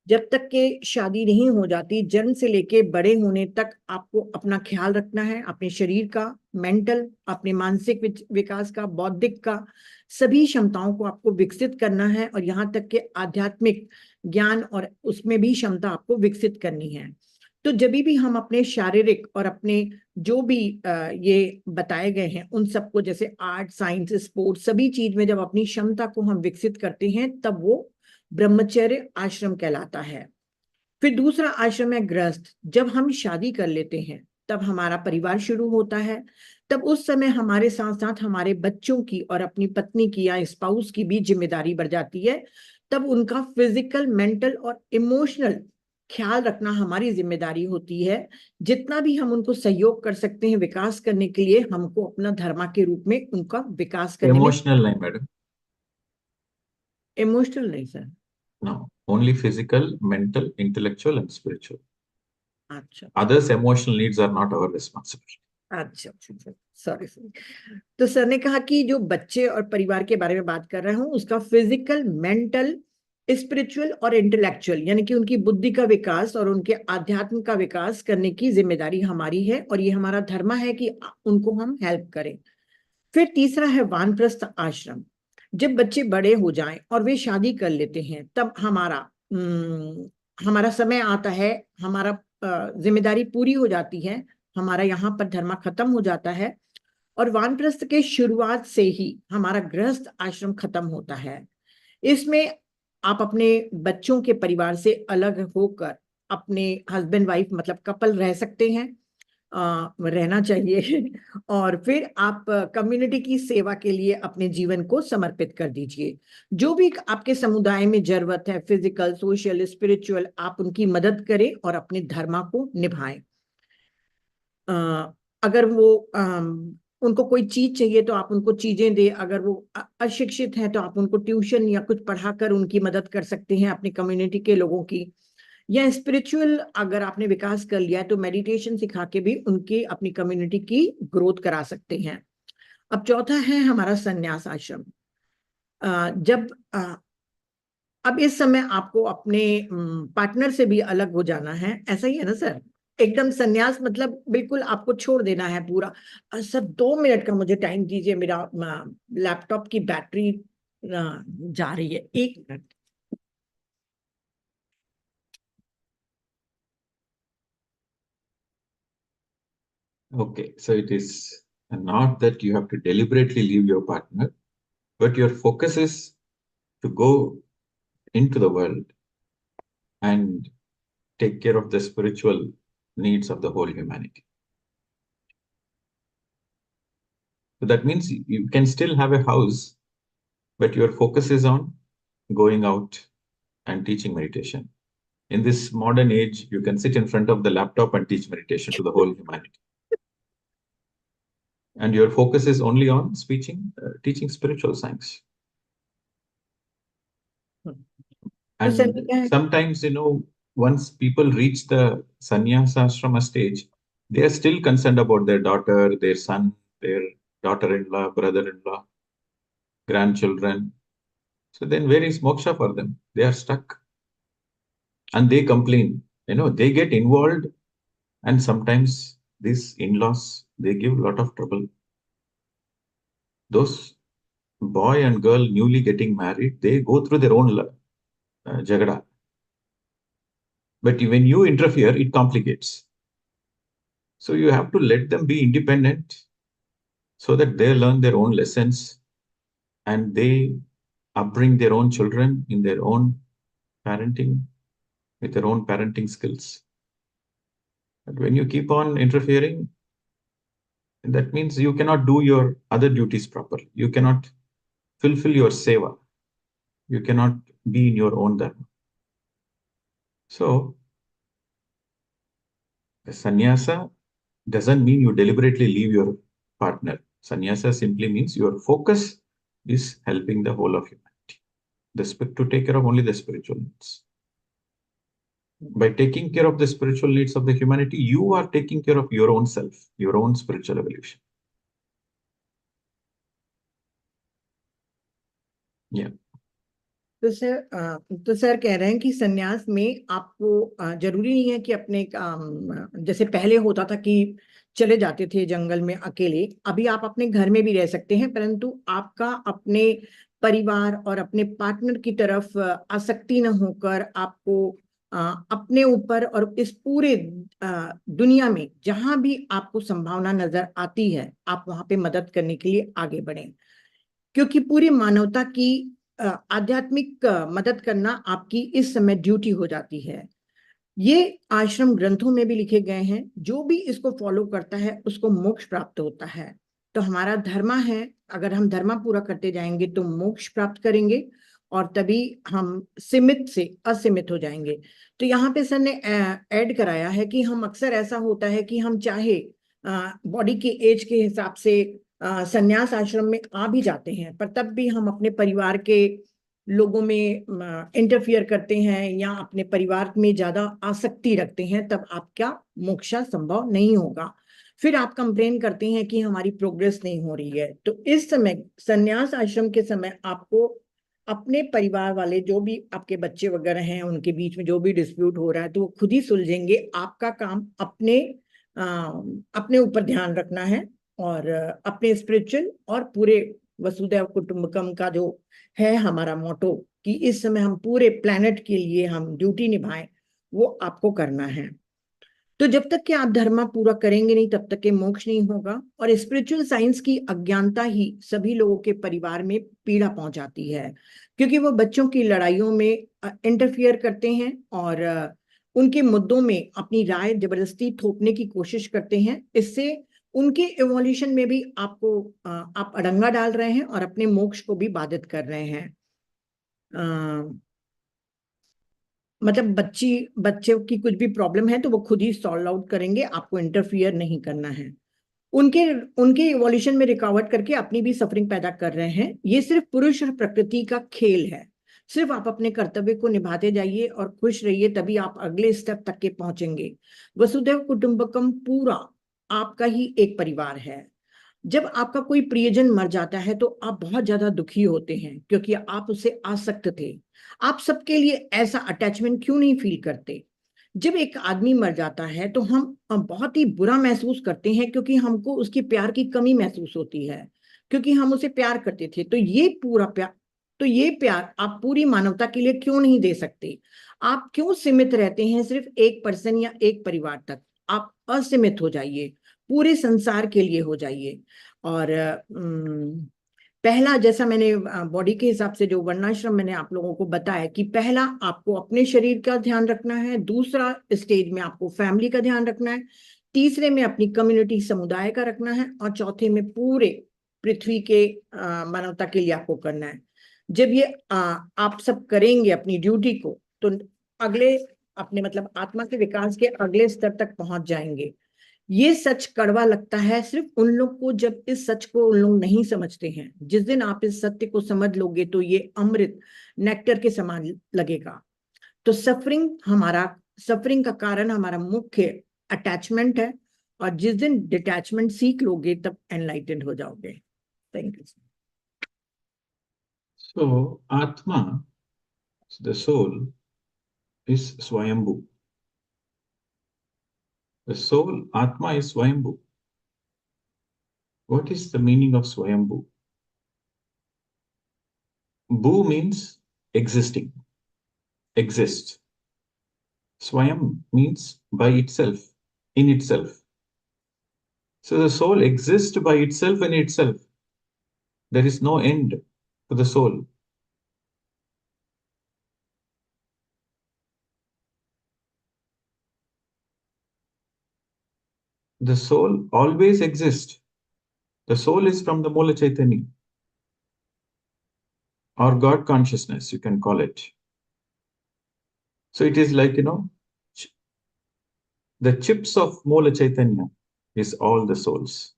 जब तक के शादी नहीं हो जाती, जन्म से लेके बड़े होने तक आपको अपना ख्याल रखना है, अपने शरीर का, मेंटल, अपने मानसिक विकास का, बौद्धिक का, सभी क्षमताओं को आपको विकसित करना है। और यहाँ तक के आध्यात्मिक ज्ञान और उसमें भी क्षमता आपको विकसित करनी है। तो जब भी हम अपने शारीरिक और अपने जो भी ये बताए गए हैं उन सबको, जैसे आर्ट, साइंस, स्पोर्ट्स, सभी चीज में जब अपनी क्षमता को हम विकसित करते हैं, तब वो ब्रह्मचर्य आश्रम कहलाता है। फिर दूसरा आश्रम है गृहस्थ। जब हम शादी कर लेते हैं, तब हमारा परिवार शुरू होता है। तब उस समय हमारे साथ साथ हमारे बच्चों की और अपनी पत्नी की या स्पाउस की भी जिम्मेदारी बढ़ जाती है। तब उनका फिजिकल, मेंटल और इमोशनल ख्याल रखना हमारी जिम्मेदारी होती है। जितना भी हम उनको सहयोग कर सकते हैं विकास करने के लिए, हमको अपना धर्म के रूप में उनका विकास करने में। Emotional नहीं मैडम, इमोशनल नहीं sir. no. Only physical, mental, intellectual and spiritual. अच्छा Others' emotional needs are not our responsibility. अच्छा अच्छा, सॉरी सॉरी। तो सर ने कहा कि जो बच्चे और परिवार के बारे में बात कर रहा हूं, उसका फिजिकल, मेंटल, स्पिरिचुअल और इंटेलेक्चुअल, यानी कि उनकी बुद्धि का विकास और उनके आध्यात्म का विकास करने की जिम्मेदारी हमारी है, और ये हमारा धर्म है कि उनको हम हेल्प करें। फिर तीसरा है वानप्रस्थ आश्रम। जब बच्चे बड़े हो जाएं और वे शादी कर लेते हैं, तब हमारा समय आता है, हमारा जिम्मेदारी पूरी हो जाती है, हमारा यहाँ पर धर्म खत्म हो जाता है। और वानप्रस्थ के शुरुआत से ही हमारा गृहस्थ आश्रम खत्म होता है। इसमें आप अपने बच्चों के परिवार से अलग होकर अपने हस्बैंड वाइफ मतलब कपल रह सकते हैं, रहना चाहिए। और फिर आप कम्युनिटी की सेवा के लिए अपने जीवन को समर्पित कर दीजिए। जो भी आपके समुदाय में जरूरत है, फिजिकल, सोशल, स्पिरिचुअल, आप उनकी मदद करें और अपने धर्म को निभाएं। अगर वो उनको कोई चीज चाहिए तो आप उनको चीजें दें। अगर वो अशिक्षित हैं तो आप उनको ट्यूशन या कुछ पढ़ाकर उनकी मदद कर सकते हैं, अपनी कम्युनिटी के लोगों की। या स्पिरिचुअल अगर आपने विकास कर लिया है तो मेडिटेशन सिखा के भी उनकी अपनी कम्युनिटी की ग्रोथ करा सकते हैं। अब चौथा है हमारा संन्यास आश्रम। जब अब इस समय आपको अपने पार्टनर से भी अलग हो जाना है, ऐसा ही है ना सर? एकदम संन्यास मतलब बिल्कुल आपको छोड़ देना है पूरा। सर 2 मिनट का मुझे टाइम दीजिए, मेरा लैपटॉप की बैटरी जा रही है, 1 minute. Okay, so it is not that you have to deliberately leave your partner, but your focus is to go into the world and take care of the spiritual needs of the whole humanity. So that means you can still have a house, but your focus is on going out and teaching meditation. In this modern age, you can sit in front of the laptop and teach meditation to the whole humanity. And your focus is only on teaching spiritual science. तो sir And क्या है? sometimes, once people reach the sannyasa ashrama stage, they are still concerned about their daughter, their son, their daughter-in-law, brother-in-law, grandchildren. So then where is moksha for them? They are stuck. And they complain. They get involved, and sometimes these in-laws, they give a lot of trouble. Those boy and girl newly getting married, they go through their own jagada. But when you interfere, it complicates. So you have to let them be independent so that they learn their own lessons and they upbring their own children in their own parenting, with their own parenting skills. But when you keep on interfering, that means you cannot do your other duties properly. You cannot fulfill your seva. You cannot be in your own dharma. So, the sannyasa doesn't mean you deliberately leave your partner. Sannyasa simply means your focus is helping the whole of humanity. To take care of only the spiritual needs. By taking care of the spiritual needs of the humanity, you are taking care of your own self, your own spiritual evolution. Yeah. तो sir कह रहे हैं कि सन्यास में आपको जरूरी नहीं है कि अपने जैसे पहले होता था कि चले जाते थे जंगल में अकेले, अभी आप अपने घर में भी रह सकते हैं, परंतु आपका अपने परिवार और अपने पार्टनर की तरफ आसक्ति न होकर आपको अपने ऊपर और इस पूरे दुनिया में जहां भी आपको संभावना नजर आती है, आप वहां पे मदद करने के लिए आगे बढ़ें, क्योंकि पूरी मानवता की आध्यात्मिक मदद करना आपकी इस समय ड्यूटी हो जाती है। ये आश्रम ग्रंथों में भी लिखे गए हैं, जो भी इसको फॉलो करता है उसको मोक्ष प्राप्त होता है। तो हमारा धर्म है, अगर हम धर्म पूरा करते जाएंगे तो मोक्ष प्राप्त करेंगे और तभी हम सीमित से असीमित हो जाएंगे। तो यहाँ पे सर ने ऐड कराया है कि हम अक्सर ऐसा होता है कि हम चाहे बॉडी के एज के हिसाब से संन्यास आश्रम में आ भी जाते हैं, पर तब भी हम अपने परिवार के लोगों में इंटरफियर करते हैं या अपने परिवार में ज्यादा आसक्ति रखते हैं, तब आपका मोक्षा संभव नहीं होगा। फिर आप कंप्लेन करते हैं कि हमारी प्रोग्रेस नहीं हो रही है। तो इस समय संन्यास आश्रम के समय आपको अपने परिवार वाले जो भी आपके बच्चे वगैरह हैं, उनके बीच में जो भी डिस्प्यूट हो रहा है तो वो खुद ही सुलझेंगे। आपका काम अपने ऊपर ध्यान रखना है और अपने स्पिरिचुअल और पूरे वसुधैव कुटुंबकम का जो है हमारा मोटो कि इस समय हम पूरे प्लेनेट के लिए हम ड्यूटी निभाएं, वो आपको करना है। तो जब तक कि आप धर्म पूरा करेंगे नहीं, तब तक के मोक्ष नहीं होगा। और स्पिरिचुअल साइंस की अज्ञानता ही सभी लोगों के परिवार में पीड़ा पहुंचाती है, क्योंकि वो बच्चों की लड़ाइयों में इंटरफियर करते हैं और उनके मुद्दों में अपनी राय जबरदस्ती थोपने की कोशिश करते हैं। इससे उनके इवोल्यूशन में भी आप अड़ंगा डाल रहे हैं और अपने मोक्ष को भी बाधित कर रहे हैं। मतलब बच्चे की कुछ भी प्रॉब्लम है तो वो खुद ही सॉल्व आउट करेंगे, आपको इंटरफियर नहीं करना है। उनके इवोल्यूशन में रुकावट करके अपनी भी सफरिंग पैदा कर रहे हैं। ये सिर्फ पुरुष और प्रकृति का खेल है। सिर्फ आप अपने कर्तव्य को निभाते जाइए और खुश रहिए, तभी आप अगले स्टेप तक के पहुंचेंगे। वसुधैव कुटुंबकम पूरा आपका ही एक परिवार है। जब आपका कोई प्रियजन मर जाता है तो आप बहुत ज्यादा दुखी होते हैं, क्योंकि आप उससे आसक्त थे। आप सबके लिए ऐसा अटैचमेंट क्यों नहीं फील करते? जब एक आदमी मर जाता है तो हम बहुत ही बुरा महसूस करते हैं, क्योंकि हमको उसकी प्यार की कमी महसूस होती है, क्योंकि हम उसे प्यार करते थे। तो ये प्यार आप पूरी मानवता के लिए क्यों नहीं दे सकते? आप क्यों सीमित रहते हैं सिर्फ एक पर्सन या एक परिवार तक? आप असीमित हो जाइए, पूरे संसार के लिए हो जाइए। और पहला, जैसा मैंने बॉडी के हिसाब से जो वर्णाश्रम मैंने आप लोगों को बताया कि पहला आपको अपने शरीर का ध्यान रखना है, दूसरा स्टेज में आपको फैमिली का ध्यान रखना है, तीसरे में अपनी कम्युनिटी समुदाय का रखना है, और चौथे में पूरे पृथ्वी के मानवता के लिए आपको करना है। जब ये आप सब करेंगे अपनी ड्यूटी को, तो अगले अपने मतलब आत्मा के विकास के अगले स्तर तक पहुंच जाएंगे। ये सच कड़वा लगता है सिर्फ उन लोग को, जब इस सच को उन लोग नहीं समझते हैं। जिस दिन आप इस सत्य को समझ लोगे तो ये अमृत नेक्टर के समान लगेगा। तो सफरिंग का कारण हमारा मुख्य अटैचमेंट है, और जिस दिन डिटैचमेंट सीख लोगे तब एनलाइटेंड हो जाओगे। Thank you. So, Atma, the soul, is Swayambhu. The soul, Atma, is Swayambhu. What is the meaning of Swayambhu? Bhu means existing, exist. Swayam means by itself, in itself. So the soul exists by itself in itself. There is no end to the soul. The soul always exists. The soul is from the Mula Chaitanya, or God consciousness, you can call it. So it is like, the chips of Mula Chaitanya is all the souls.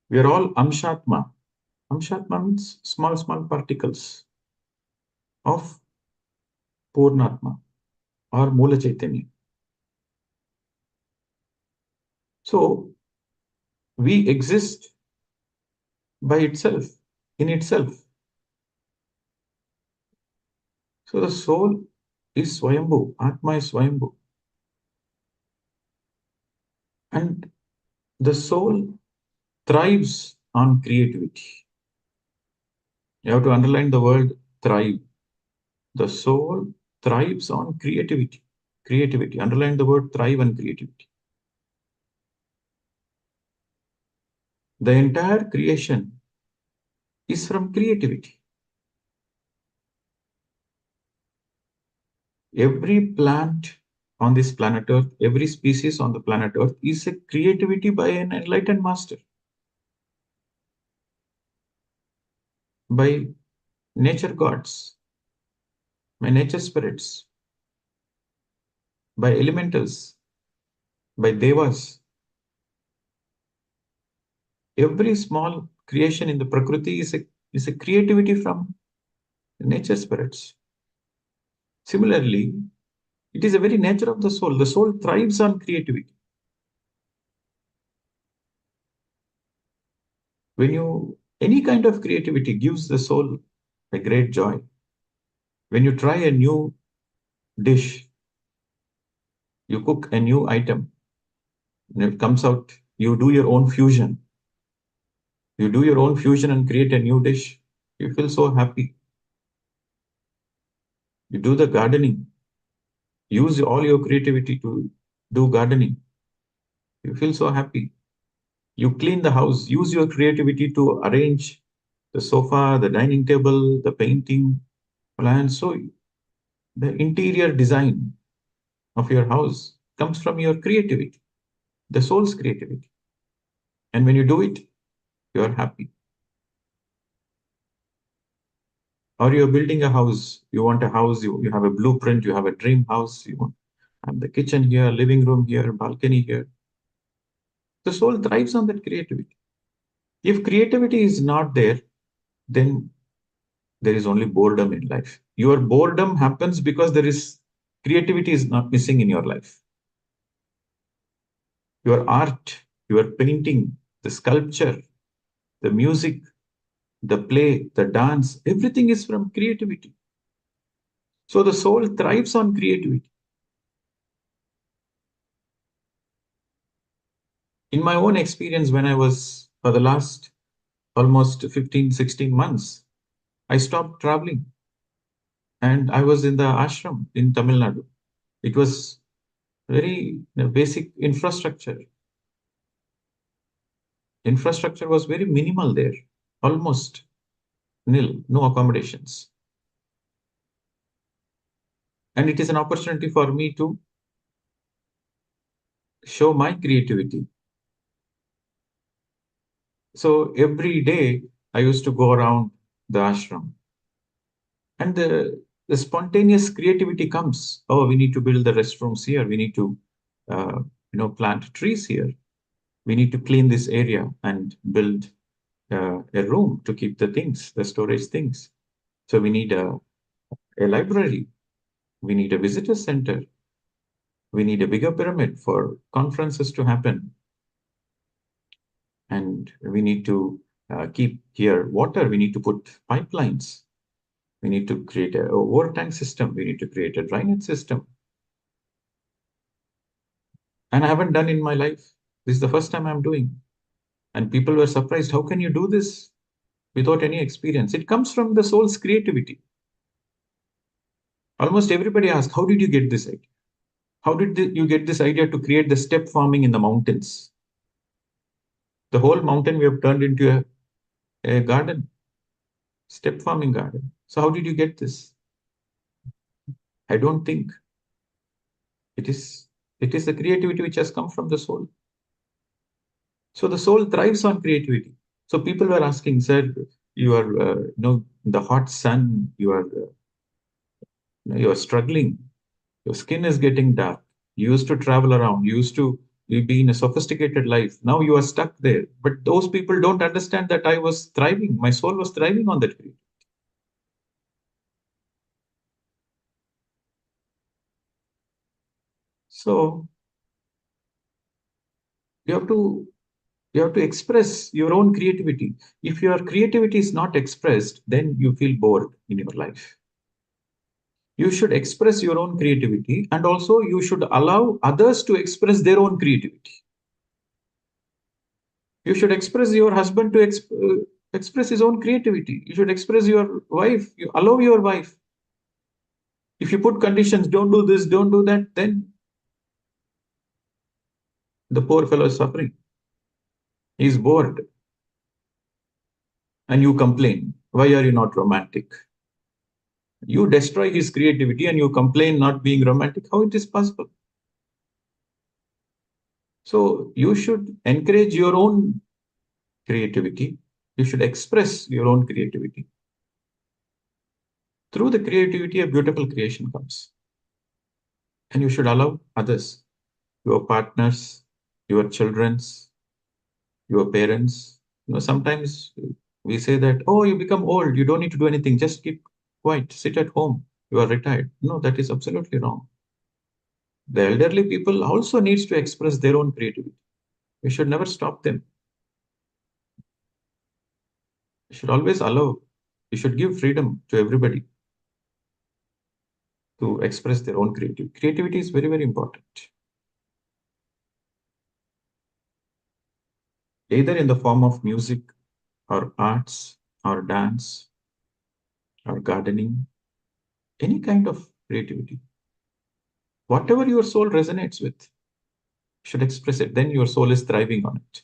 We are all Amshatma. Amshatma means small, small particles of Purnatma or Mula Chaitanya. So we exist by itself, in itself. So the soul is Swayambhu, Atma is Swayambhu. And the soul thrives on creativity. You have to underline the word thrive. The soul thrives on creativity. Creativity. Underline the word thrive and creativity. The entire creation is from creativity. Every plant on this planet Earth, every species on the planet Earth is a creativity by an enlightened master, by nature gods, by nature spirits, by elementals, by devas. Every small creation in the Prakriti is a creativity from nature spirits. Similarly, it is a very nature of the soul. The soul thrives on creativity. Any kind of creativity gives the soul a great joy. When you try a new dish, you cook a new item, and it comes out, you do your own fusion. You do your own fusion and create a new dish. You feel so happy. You do the gardening. Use all your creativity to do gardening. You feel so happy. You clean the house. Use your creativity to arrange the sofa, the dining table, the painting plan. So the interior design of your house comes from your creativity, the soul's creativity. And when you do it, you are happy. Or you're building a house. You want a house, you have a blueprint, you have a dream house, you want have the kitchen here, living room here, balcony here. The soul thrives on that creativity. If creativity is not there, then there is only boredom in life. Your boredom happens because creativity is not missing in your life. Your art, your painting, the sculpture, the music, the play, the dance, everything is from creativity. So the soul thrives on creativity. In my own experience, when I was for the last almost 15, 16 months, I stopped traveling and I was in the ashram in Tamil Nadu. It was very basic infrastructure. Infrastructure was very minimal there, almost nil, no accommodations. And it is an opportunity for me to show my creativity. So every day I used to go around the ashram, and the spontaneous creativity comes. Oh, we need to build the restrooms here. We need to, uh, plant trees here. We need to clean this area and build a room to keep the things, the storage things. So we need a library. We need a visitor center. We need a bigger pyramid for conferences to happen. And we need to keep here water. We need to put pipelines. We need to create a water tank system. We need to create a drainage system. And I haven't done in my life. This is the first time I'm doing. And people were surprised. How can you do this without any experience? It comes from the soul's creativity. Almost everybody asks, how did you get this idea? How did you get this idea to create the step farming in the mountains? The whole mountain we have turned into a garden, step farming garden. So how did you get this? I don't think it is. It is the creativity which has come from the soul. So the soul thrives on creativity. So people were asking, sir, you are, the hot sun. You are struggling. Your skin is getting dark. You used to travel around. You used to be in a sophisticated life. Now you are stuck there. But those people don't understand that I was thriving. My soul was thriving on that creativity. So you have to you have to express your own creativity. If your creativity is not expressed, then you feel bored in your life. You should express your own creativity, and also you should allow others to express their own creativity. You should express your husband to express his own creativity. You should express your wife. You allow your wife. If you put conditions, don't do this, don't do that, then the poor fellow is suffering. He's bored. And you complain. Why are you not romantic? You destroy his creativity and you complain not being romantic. How it is possible? So you should encourage your own creativity. You should express your own creativity. Through the creativity, a beautiful creation comes. And you should allow others, your partners, your children's, your parents. Sometimes we say that, oh, you become old, you don't need to do anything, just keep quiet, sit at home, you are retired. No, that is absolutely wrong. The elderly people also needs to express their own creativity. We should never stop them. We should always allow. We should give freedom to everybody to express their own creativity. Creativity is very, very important. Either in the form of music or arts or dance or gardening, any kind of creativity. Whatever your soul resonates with, should express it. Then your soul is thriving on it.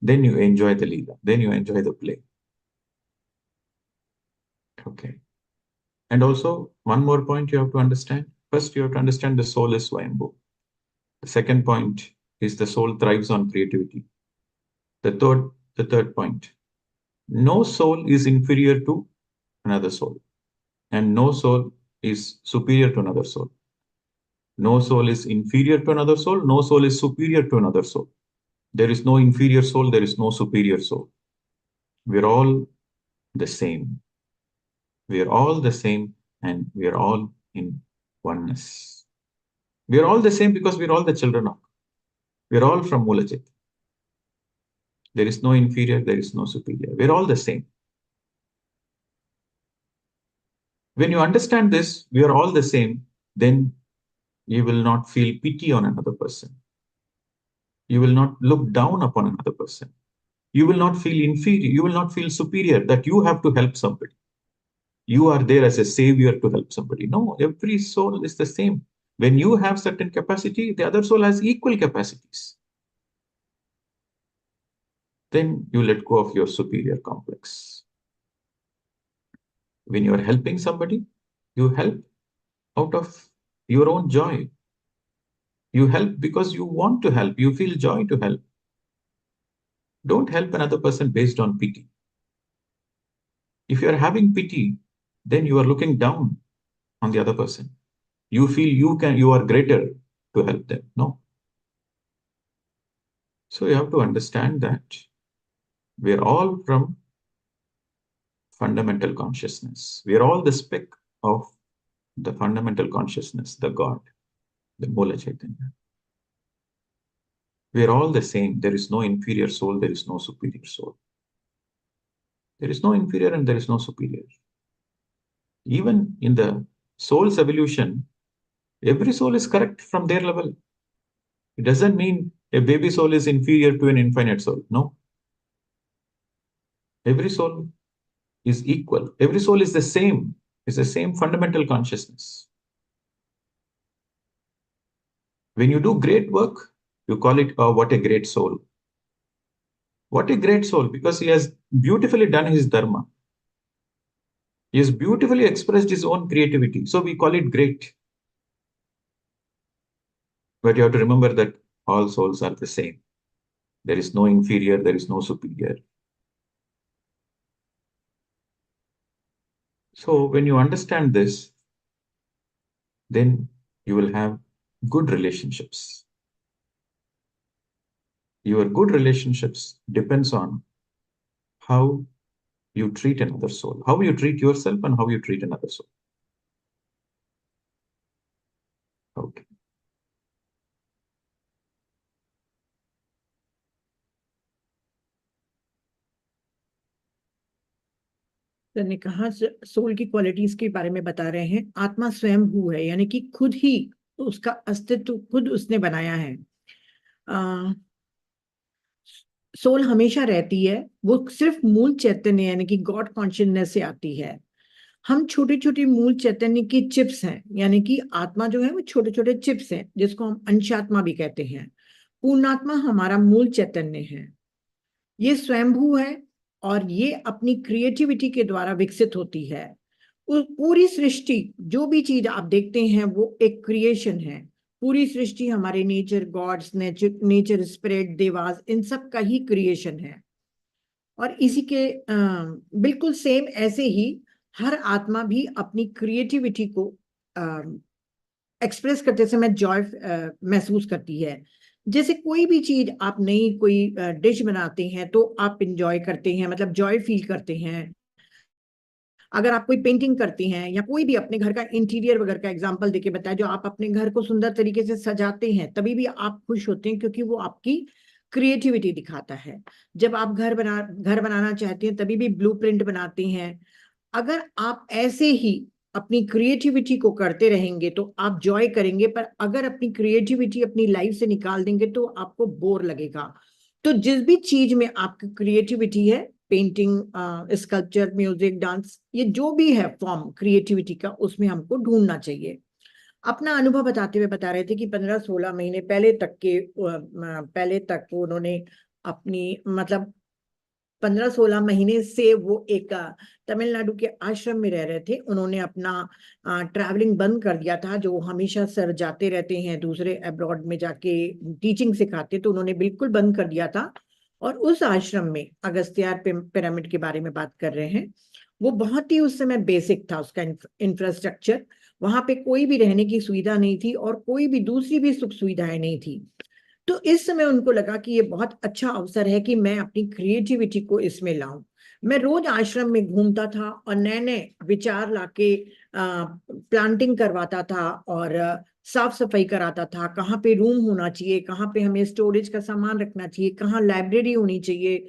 Then you enjoy the leela. Then you enjoy the play. Okay. And also, one more point you have to understand. First, you have to understand the soul is Swayambhu. The second point is the soul thrives on creativity. The third point, no soul is inferior to another soul, and no soul is superior to another soul. No soul is inferior to another soul. No soul is superior to another soul. There is no inferior soul. There is no superior soul. We're all the same. We're all the same, and we're all in oneness. We're all the same because we're all the children of. We're all from Mulajit. There is no inferior, there is no superior. We're all the same. When you understand this, we are all the same, then you will not feel pity on another person. You will not look down upon another person. You will not feel inferior. You will not feel superior that you have to help somebody. You are there as a savior to help somebody. No, every soul is the same. When you have certain capacity, the other soul has equal capacities. Then you let go of your superior complex. When you are helping somebody, you help out of your own joy. You help because you want to help. You feel joy to help. Don't help another person based on pity. If you are having pity, then you are looking down on the other person. You feel you are greater to help them. No. So you have to understand that we are all from fundamental consciousness. We are all the speck of the fundamental consciousness, the God, the Mola Chaitanya. We are all the same. There is no inferior soul, there is no superior soul. There is no inferior and there is no superior. Even in the soul's evolution, every soul is correct from their level. It doesn't mean a baby soul is inferior to an infinite soul. No. Every soul is equal. Every soul is the same. It's the same fundamental consciousness. When you do great work, you call it, oh, what a great soul. What a great soul, because he has beautifully done his dharma. He has beautifully expressed his own creativity. So we call it great. But you have to remember that all souls are the same. There is no inferior, there is no superior. So when you understand this, then you will have good relationships. Your good relationships depends on how you treat another soul, how you treat yourself and how you treat another soul. Okay. Sir ने कहा soul की qualities के बारे में बता रहे हैं। आत्मा स्वयं हु है, यानी कि खुद ही उसका अस्तित्व खुद उसने बनाया है। सोल हमेशा रहती है, वो सिर्फ मूल चैतन्य यानी कि गॉड कॉन्शियसनेस से आती है। हम छोटे छोटे मूल चैतन्य की चिप्स हैं, यानी कि आत्मा जो है वो छोटे छोटे चिप्स हैं, जिसको हम अंशात्मा भी कहते हैं। पूर्णात्मा हमारा मूल चैतन्य है। ये स्वयंभू है और ये अपनी क्रिएटिविटी के द्वारा विकसित होती है। पूरी सृष्टि, जो भी चीज आप देखते हैं वो एक क्रिएशन है। पूरी सृष्टि हमारे nature, gods, nature spirit, devas, इन सब का ही क्रिएशन है। और इसी के बिल्कुल सेम ऐसे ही हर आत्मा भी अपनी क्रिएटिविटी को एक्सप्रेस करते समय जॉय महसूस करती है। जैसे कोई भी चीज आप नई कोई डिश बनाते हैं तो आप इंजॉय करते हैं, मतलब जॉय फील करते हैं। अगर आप कोई पेंटिंग करते हैं या कोई भी अपने घर का इंटीरियर वगैरह का एग्जांपल देके बताए, जो आप अपने घर को सुंदर तरीके से सजाते हैं, तभी भी आप खुश होते हैं, क्योंकि वो आपकी क्रिएटिविटी दिखाता है। जब आप घर बनाना चाहते हैं तभी भी ब्लूप्रिंट बनाते हैं। अगर आप ऐसे ही अपनी क्रिएटिविटी को करते रहेंगे तो आप जॉय करेंगे, पर अगर अपनी क्रिएटिविटी अपनी लाइफ से निकाल देंगे तो आपको बोर लगेगा। तो जिस भी चीज में आपकी क्रिएटिविटी है, पेंटिंग, स्कल्पचर, म्यूजिक, डांस, ये जो भी है फॉर्म क्रिएटिविटी का, उसमें हमको ढूंढना चाहिए। अपना अनुभव बताते हुए बता रहे थे कि 15-16 महीने पहले तक उन्होंने अपनी, मतलब 15-16 महीने से वो एक तमिलनाडु के आश्रम में रह रहे थे। उन्होंने अपना ट्रैवलिंग बंद कर दिया था, जो हमेशा सर जाते रहते हैं दूसरे अब्रॉड में जाके टीचिंग सिखाते, तो उन्होंने बिल्कुल बंद कर दिया था। और उस आश्रम में अगस्त्यार पिरामिड के बारे में बात कर रहे हैं, वो बहुत ही उस समय बेसिक था उसका इंफ्रास्ट्रक्चर। वहां पे कोई भी रहने की सुविधा नहीं थी और कोई भी दूसरी भी सुख सुविधाएं नहीं थी। तो इस समय उनको लगा कि ये बहुत अच्छा अवसर है कि मैं अपनी क्रिएटिविटी को इसमें लाऊं। मैं रोज आश्रम में घूमता था और नए नए विचार लाके प्लांटिंग करवाता था और साफ सफाई कराता था। कहाँ पे रूम होना चाहिए, कहाँ पे हमें स्टोरेज का सामान रखना चाहिए, कहाँ लाइब्रेरी होनी चाहिए,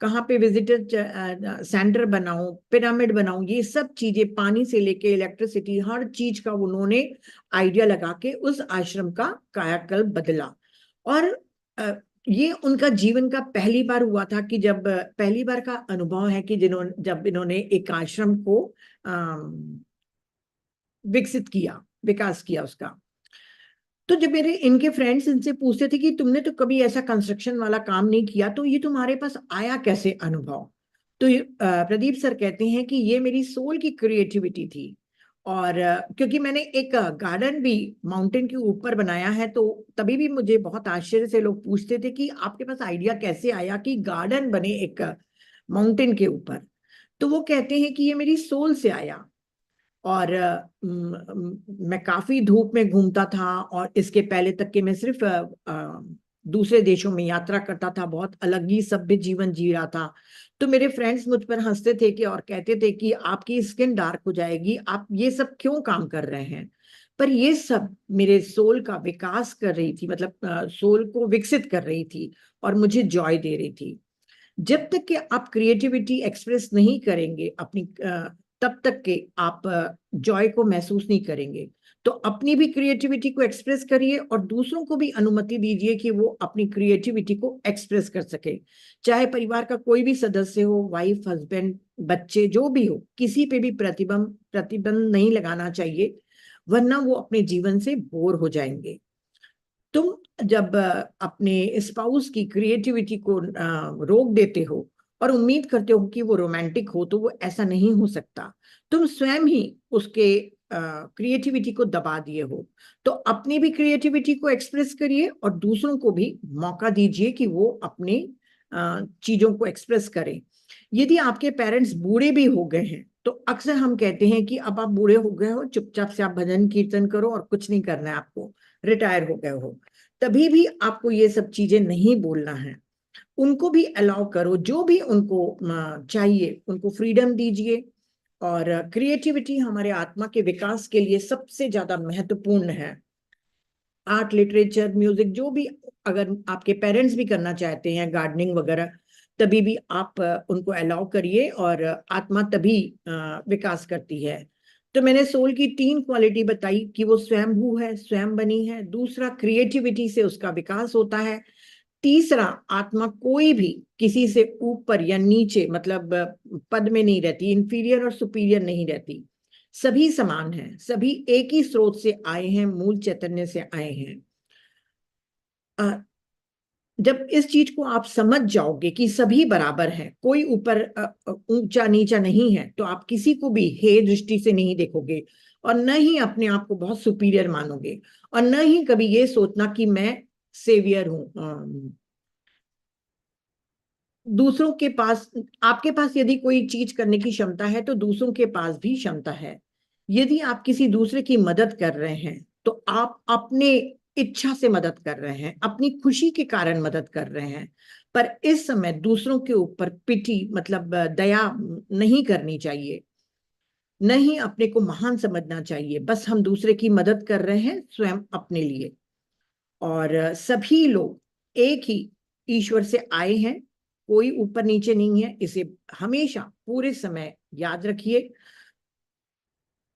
कहाँ पे विजिटर सेंटर बनाऊं, पिरामिड बनाऊं, ये सब चीजें, पानी से लेके इलेक्ट्रिसिटी, हर चीज का उन्होंने आइडिया लगा के उस आश्रम का कायाकल्प बदला। और ये उनका जीवन का पहली बार हुआ था कि जब पहली बार का अनुभव है कि जब इन्होंने एक आश्रम को विकसित किया, विकास किया उसका। तो जब मेरे इनके फ्रेंड्स इनसे पूछते थे कि तुमने तो कभी ऐसा कंस्ट्रक्शन वाला काम नहीं किया, तो ये तुम्हारे पास आया कैसे अनुभव? तो प्रदीप सर कहते हैं कि ये मेरी सोल की क्रिएटिविटी थी और क्योंकि मैंने एक गार्डन भी माउंटेन के ऊपर बनाया है, तो तभी भी मुझे बहुत आश्चर्य से लोग पूछते थे कि आपके पास आइडिया कैसे आया कि गार्डन बने एक माउंटेन के ऊपर। तो वो कहते हैं कि ये मेरी सोल से आया। और मैं काफी धूप में घूमता था, और इसके पहले तक के मैं सिर्फ दूसरे देशों में यात्रा करता था, बहुत अलग ही सभ्य जीवन जी रहा था। तो मेरे फ्रेंड्स मुझ पर हंसते थे कि और कहते थे कि आपकी स्किन डार्क हो जाएगी, आप ये सब क्यों काम कर रहे हैं। पर ये सब मेरे सोल का विकास कर रही थी, मतलब सोल को विकसित कर रही थी और मुझे जॉय दे रही थी। जब तक कि आप क्रिएटिविटी एक्सप्रेस नहीं करेंगे अपनी, तब तक के आप जॉय को महसूस नहीं करेंगे। तो अपनी भी क्रिएटिविटी को एक्सप्रेस करिए और दूसरों को भी अनुमति दीजिए कि वो अपनी क्रिएटिविटी को एक्सप्रेस कर सके। चाहे परिवार का कोई भी सदस्य हो, वाइफ, हस्बैंड, बच्चे, जो भी हो, किसी पे भी प्रतिबंध नहीं लगाना चाहिए, वरना वो अपने जीवन से बोर हो जाएंगे। तुम जब अपने स्पाउस की क्रिएटिविटी को रोक देते हो और उम्मीद करते हो कि वो रोमांटिक हो, तो वो ऐसा नहीं हो सकता। तुम स्वयं ही उसके क्रिएटिविटी को दबा दिए हो। तो अपनी भी क्रिएटिविटी को एक्सप्रेस करिए और दूसरों को भी मौका दीजिए कि वो अपनी चीजों को एक्सप्रेस करें। यदि आपके पेरेंट्स बूढ़े भी हो गए हैं, तो अक्सर हम कहते हैं कि अब आप बूढ़े हो गए हो, चुपचाप से आप भजन कीर्तन करो और कुछ नहीं करना है आपको, रिटायर हो गए हो। तभी भी आपको ये सब चीजें नहीं बोलना है। उनको भी अलाउ करो, जो भी उनको चाहिए उनको फ्रीडम दीजिए। और क्रिएटिविटी हमारे आत्मा के विकास के लिए सबसे ज्यादा महत्वपूर्ण है। आर्ट, लिटरेचर, म्यूजिक, जो भी, अगर आपके पेरेंट्स भी करना चाहते हैं, गार्डनिंग वगैरह, तभी भी आप उनको अलाउ करिए, और आत्मा तभी विकास करती है। तो मैंने सोल की 3 क्वालिटी बताई कि वो स्वयंभू है, स्वयं बनी है। दूसरा, क्रिएटिविटी से उसका विकास होता है। तीसरा, आत्मा कोई भी किसी से ऊपर या नीचे, मतलब पद में नहीं रहती, इंफीरियर और सुपीरियर नहीं रहती। सभी समान हैं, सभी एक ही स्रोत से आए हैं, मूल चैतन्य से आए हैं। जब इस चीज को आप समझ जाओगे कि सभी बराबर हैं, कोई ऊपर ऊंचा नीचा नहीं है, तो आप किसी को भी हे दृष्टि से नहीं देखोगे, और न ही अपने आप को बहुत सुपीरियर मानोगे, और न ही कभी ये सोचना कि मैं सेवियर हूं। दूसरों के पास, आपके पास यदि कोई चीज करने की क्षमता है, तो दूसरों के पास भी क्षमता है। यदि आप किसी दूसरे की मदद कर रहे हैं, तो आप अपने इच्छा से मदद कर रहे हैं, अपनी खुशी के कारण मदद कर रहे हैं। पर इस समय दूसरों के ऊपर पिटी, मतलब दया नहीं करनी चाहिए, न ही अपने को महान समझना चाहिए। बस हम दूसरे की मदद कर रहे हैं स्वयं अपने लिए। और सभी लोग एक ही ईश्वर से आए हैं, कोई ऊपर नीचे नहीं है, इसे हमेशा पूरे समय याद रखिए।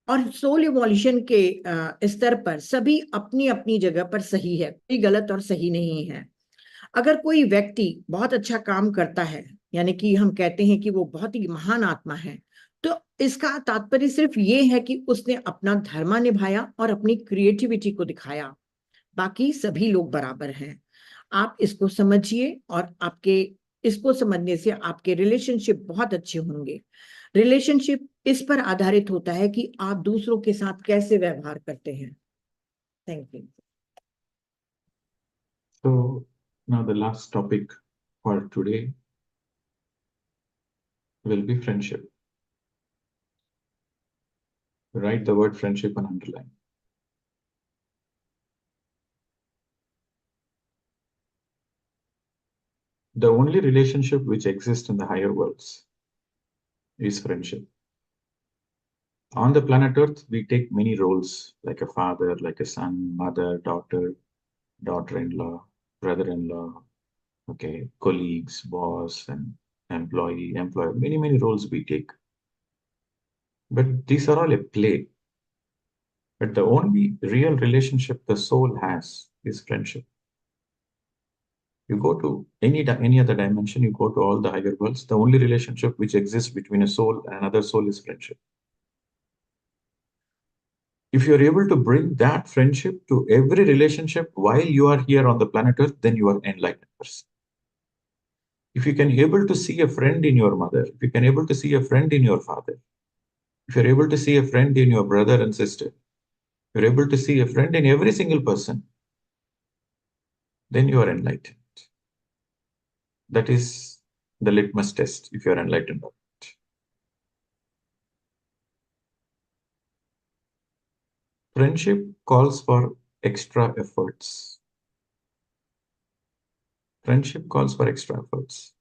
और सोल इवोल्यूशन के स्तर पर सभी अपनी अपनी जगह पर सही है, कोई गलत और सही नहीं है। अगर कोई व्यक्ति बहुत अच्छा काम करता है, यानी कि हम कहते हैं कि वो बहुत ही महान आत्मा है, तो इसका तात्पर्य सिर्फ ये है कि उसने अपना धर्म निभाया और अपनी क्रिएटिविटी को दिखाया। बाकी सभी लोग बराबर हैं। आप इसको समझिए, और आपके इसको समझने से आपके रिलेशनशिप बहुत अच्छे होंगे। रिलेशनशिप इस पर आधारित होता है कि आप दूसरों के साथ कैसे व्यवहार करते हैं। Thank you. So now the last topic for today will be friendship. Write the word friendship and underline. The only relationship which exists in the higher worlds is friendship. On the planet Earth, we take many roles, like a father, like a son, mother, daughter, daughter-in-law, brother-in-law, okay, colleagues, boss, and employee, employer. Many roles we take. But these are all a play. But the only real relationship the soul has is friendship. You go to any other dimension, you go to all the higher worlds, the only relationship which exists between a soul and another soul is friendship. If you're able to bring that friendship to every relationship while you are here on the planet Earth, then you are an enlightened person. If you can able to see a friend in your mother, if you can able to see a friend in your father, If you're able to see a friend in your brother and sister, you're able to see a friend in every single person, then you are enlightened. That is the litmus test if you're enlightened. Friendship calls for extra efforts. Friendship calls for extra efforts.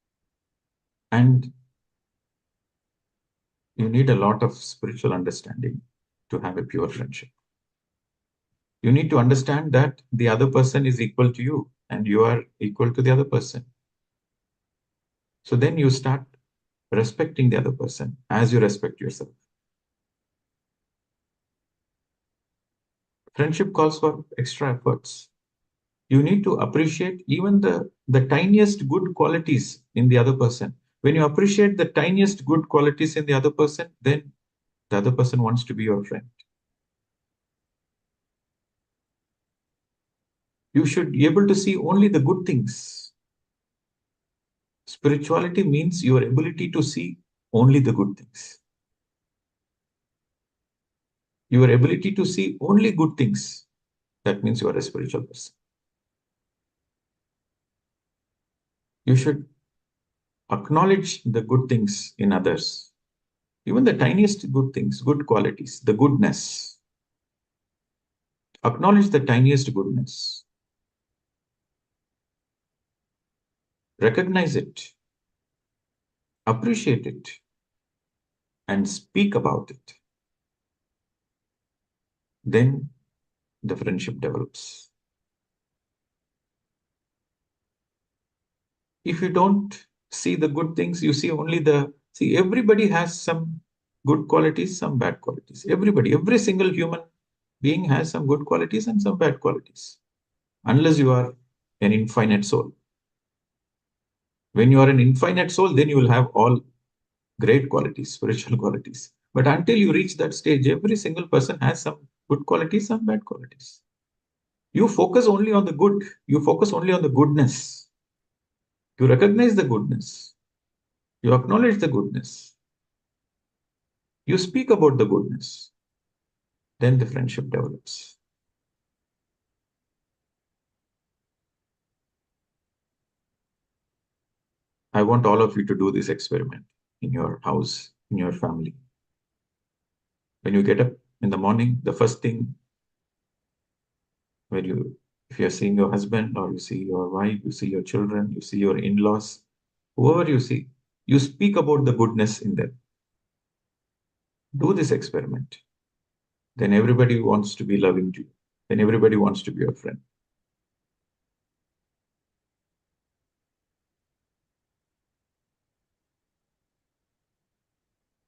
And you need a lot of spiritual understanding to have a pure friendship. You need to understand that the other person is equal to you and you are equal to the other person. So then you start respecting the other person as you respect yourself. Friendship calls for extra efforts. You need to appreciate even the tiniest good qualities in the other person. When you appreciate the tiniest good qualities in the other person, then the other person wants to be your friend. You should be able to see only the good things. Spirituality means your ability to see only the good things. Your ability to see only good things. That means you are a spiritual person. You should acknowledge the good things in others, even the tiniest good things, good qualities, the goodness. Acknowledge the tiniest goodness. Recognize it, appreciate it, and speak about it. Then the friendship develops. If you don't see the good things, you see only see, everybody has some good qualities, some bad qualities. Everybody, every single human being has some good qualities and some bad qualities, unless you are an infinite soul. When you are an infinite soul, then you will have all great qualities, spiritual qualities. But until you reach that stage, every single person has some good qualities, some bad qualities. You focus only on the good. You focus only on the goodness. You recognize the goodness. You acknowledge the goodness. You speak about the goodness. Then the friendship develops. I want all of you to do this experiment in your house, in your family. When you get up in the morning, the first thing, when you, if you're seeing your husband or you see your wife, you see your children, you see your in-laws, whoever you see, you speak about the goodness in them. Do this experiment. Then everybody wants to be loving to you. Then everybody wants to be your friend.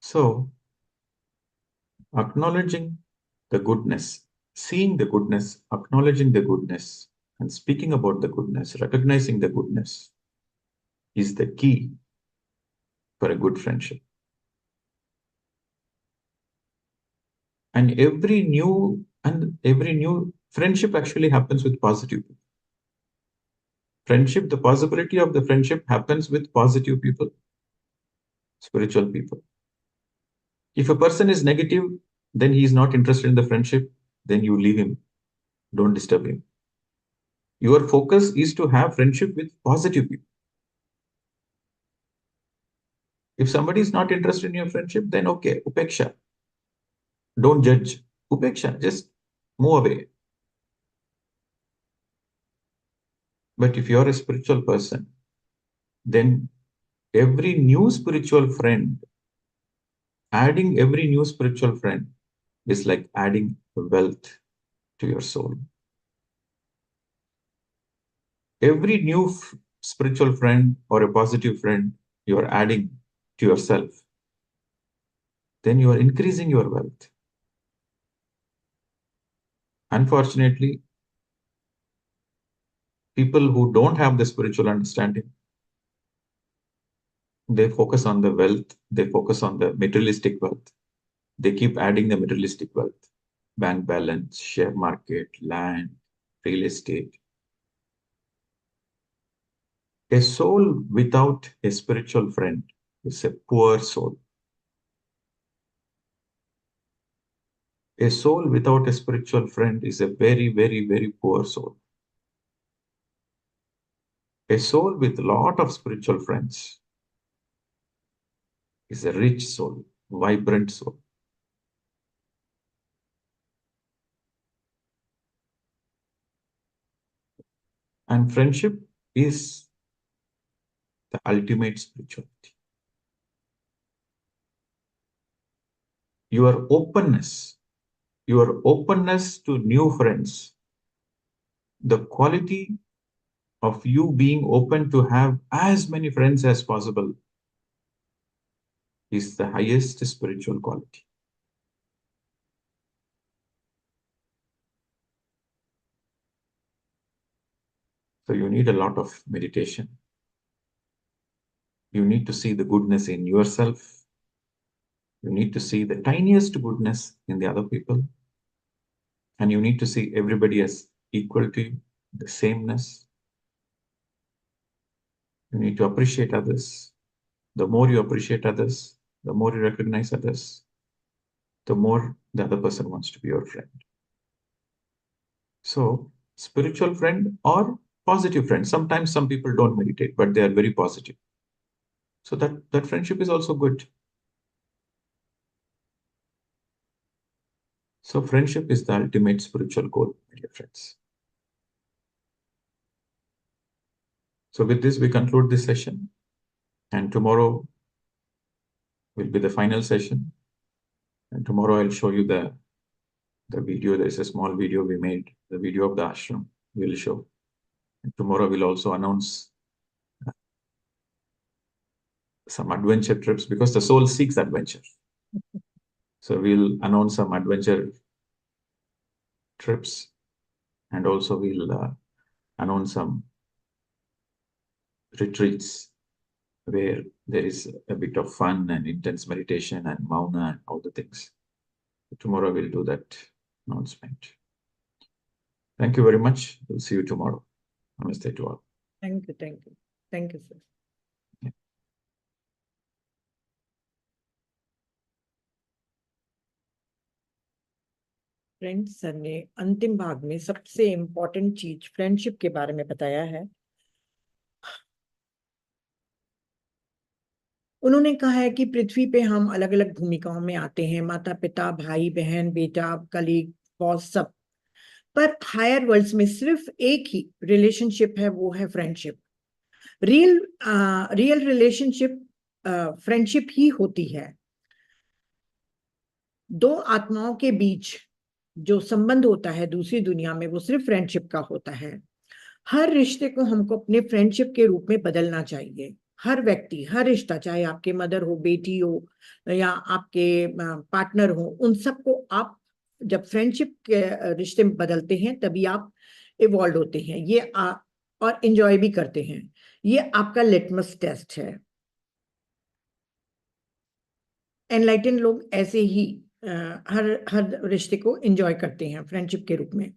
So, acknowledging the goodness, seeing the goodness, acknowledging the goodness, and speaking about the goodness, recognizing the goodness is the key for a good friendship. And every new friendship actually happens with positive people. Friendship, the possibility of the friendship happens with positive people, spiritual people. If a person is negative, then he is not interested in the friendship, then you leave him. Don't disturb him. Your focus is to have friendship with positive people. If somebody is not interested in your friendship, then okay, upeksha. Don't judge. Upeksha, just move away. But if you're a spiritual person, then every new spiritual friend, adding every new spiritual friend is like adding wealth to your soul. Every new spiritual friend or a positive friend you are adding to yourself, then you are increasing your wealth. Unfortunately, people who don't have the spiritual understanding, they focus on the wealth, they focus on the materialistic wealth. They keep adding the materialistic wealth, bank balance, share market, land, real estate. A soul without a spiritual friend is a poor soul. A soul without a spiritual friend is a very, very, very poor soul. A soul with a lot of spiritual friends is a rich soul, vibrant soul. And friendship is the ultimate spirituality. Your openness to new friends, the quality of you being open to have as many friends as possible is the highest spiritual quality. So you need a lot of meditation. You need to see the goodness in yourself. You need to see the tiniest goodness in the other people. And you need to see everybody as equal to you, the sameness. You need to appreciate others. The more you appreciate others, the more you recognize others, the more the other person wants to be your friend. So, spiritual friend or positive friend. Sometimes some people don't meditate, but they are very positive. So that friendship is also good. So friendship is the ultimate spiritual goal, my dear friends. So with this, we conclude this session. And tomorrow will be the final session. And tomorrow I'll show you the video. There's a small video we made, the video of the ashram we'll show. And tomorrow we'll also announce some adventure trips because the soul seeks adventure. So we'll announce some adventure trips, and also we'll announce some retreats where there is a bit of fun and intense meditation and mauna and all the things. Tomorrow we'll do that announcement. Thank you very much. We'll see you tomorrow. Namaste to all. Thank you, thank you. Thank you, sir. Friends, sir ने अंतिम भाग में सबसे important चीज friendship के बारे में बताया है। उन्होंने कहा है कि पृथ्वी पे हम अलग अलग भूमिकाओं में आते हैं, माता पिता, भाई बहन, बेटा, कलीग, बॉस, सब। पर हायर वर्ल्ड्स में सिर्फ एक ही रिलेशनशिप है, वो है फ्रेंडशिप। रियल रिलेशनशिप फ्रेंडशिप ही होती है। दो आत्माओं के बीच जो संबंध होता है दूसरी दुनिया में, वो सिर्फ फ्रेंडशिप का होता है। हर रिश्ते को हमको अपने फ्रेंडशिप के रूप में बदलना चाहिए। हर व्यक्ति, हर रिश्ता, चाहे आपके मदर हो, बेटी हो या आपके पार्टनर हो, उन सबको आप जब फ्रेंडशिप के रिश्ते में बदलते हैं तभी आप इवॉल्व होते हैं। ये और एंजॉय भी करते हैं। ये आपका लिटमस टेस्ट है। एनलाइटन लोग ऐसे ही हर रिश्ते को एंजॉय करते हैं फ्रेंडशिप के रूप में।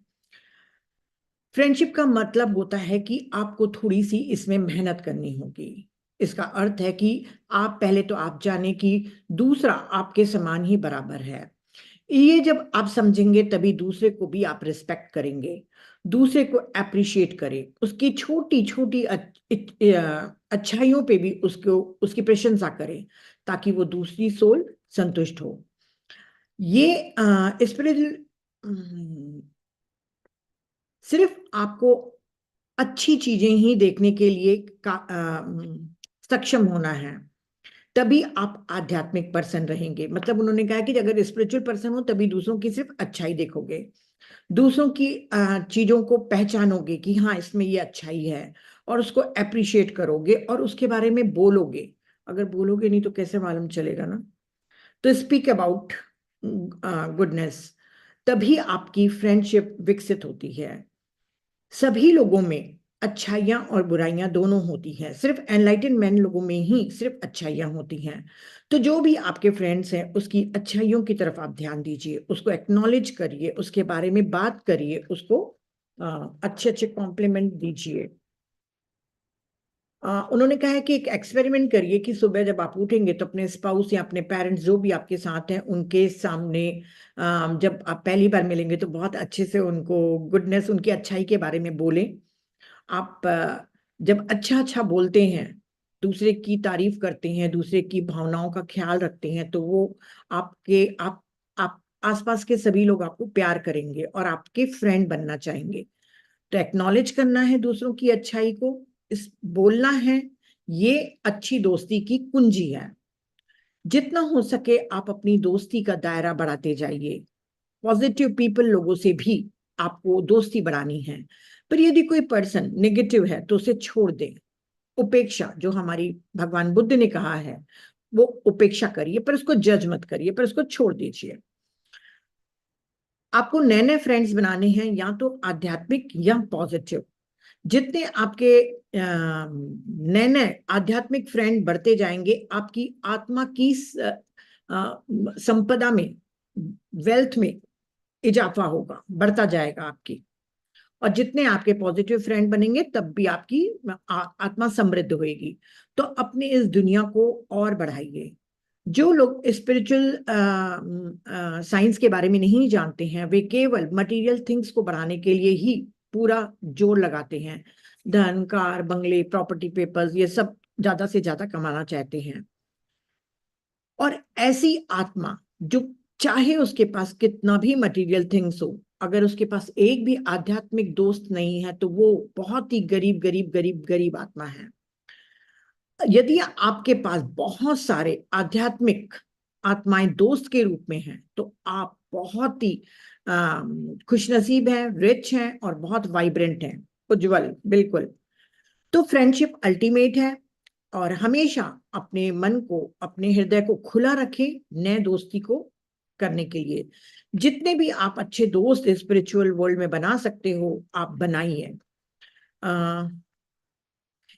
फ्रेंडशिप का मतलब होता है कि आपको थोड़ी सी इसमें मेहनत करनी होगी। इसका अर्थ है कि आप पहले तो आप जाने कि दूसरा आपके समान ही बराबर है। ये जब आप समझेंगे तभी दूसरे को भी आप रिस्पेक्ट करेंगे, दूसरे को अप्रिशिएट करें, उसकी छोटी छोटी अच्छाइयों पे भी उसकी प्रशंसा करें ताकि वो दूसरी सोल संतुष्ट हो। ये स्पिरिचुअल सिर्फ आपको अच्छी चीजें ही देखने के लिए सक्षम होना है, तभी आप आध्यात्मिक पर्सन रहेंगे। मतलब उन्होंने कहा कि अगर स्पिरिचुअल पर्सन हो तभी दूसरों की सिर्फ अच्छाई देखोगे, दूसरों की चीजों को पहचानोगे कि हाँ इसमें ये अच्छाई है, और उसको अप्रिशिएट करोगे और उसके बारे में बोलोगे। अगर बोलोगे नहीं तो कैसे मालूम चलेगा ना। तो स्पीक अबाउट गुडनेस, तभी आपकी फ्रेंडशिप विकसित होती है। सभी लोगों में अच्छाइयाँ और बुराइयां दोनों होती हैं, सिर्फ एनलाइटनमेंट लोगों में ही सिर्फ अच्छाइयाँ होती हैं। तो जो भी आपके फ्रेंड्स हैं उसकी अच्छाइयों की तरफ आप ध्यान दीजिए, उसको एक्नॉलेज करिए, उसके बारे में बात करिए, उसको अच्छे अच्छे कॉम्प्लीमेंट दीजिए। उन्होंने कहा है कि एक एक्सपेरिमेंट करिए कि सुबह जब आप उठेंगे तो अपने स्पाउस या अपने पेरेंट्स जो भी आपके साथ हैं उनके सामने जब आप पहली बार मिलेंगे तो बहुत अच्छे से उनको गुडनेस, उनकी अच्छाई के बारे में बोलें। आप जब अच्छा अच्छा बोलते हैं, दूसरे की तारीफ करते हैं, दूसरे की भावनाओं का ख्याल रखते हैं, तो वो आप आसपास के सभी लोग आपको प्यार करेंगे और आपके फ्रेंड बनना चाहेंगे। तो एक्नॉलेज करना है दूसरों की अच्छाई को, इस बोलना है, ये अच्छी दोस्ती की कुंजी है। जितना हो सके आप अपनी दोस्ती का दायरा बढ़ाते जाइए। पॉजिटिव पीपल लोगों से भी आपको दोस्ती बढ़ानी है, पर यदि कोई पर्सन नेगेटिव है तो उसे छोड़ दें। उपेक्षा, जो हमारी भगवान बुद्ध ने कहा है, वो उपेक्षा करिए, पर उसको जज मत करिए, पर उसको छोड़ दीजिए। आपको नए नए फ्रेंड्स बनाने हैं, या तो आध्यात्मिक या पॉजिटिव। जितने आपके नए नए आध्यात्मिक फ्रेंड बढ़ते जाएंगे, आपकी आत्मा की संपदा में, वेल्थ में इजाफा होगा, बढ़ता जाएगा आपकी। और जितने आपके पॉजिटिव फ्रेंड बनेंगे तब भी आपकी आत्मा समृद्ध होगी। तो अपने इस दुनिया को और बढ़ाइए। जो लोग स्पिरिचुअल साइंस के बारे में नहीं जानते हैं, वे केवल मटेरियल थिंग्स को बढ़ाने के लिए ही पूरा जोर लगाते हैं। धन, कार, बंगले, प्रॉपर्टी, पेपर्स, ये सब ज्यादा से ज्यादा कमाना चाहते हैं। और ऐसी आत्मा जो चाहे उसके पास कितना भी मटेरियल थिंग्स हो, अगर उसके पास एक भी आध्यात्मिक दोस्त नहीं है तो वो बहुत ही गरीब गरीब गरीब गरीब आत्मा है। यदि आपके पास बहुत सारे आध्यात्मिक आत्माएं दोस्त के रूप में हैं तो आप बहुत ही खुशनसीब हैं, रिच हैं और बहुत वाइब्रेंट हैं, उज्जवल, बिल्कुल। तो फ्रेंडशिप अल्टीमेट है। और हमेशा अपने मन को, अपने हृदय को खुला रखें नए दोस्ती को करने के लिए। जितने भी आप अच्छे दोस्त स्पिरिचुअल वर्ल्ड में बना सकते हो, आप बनाइए।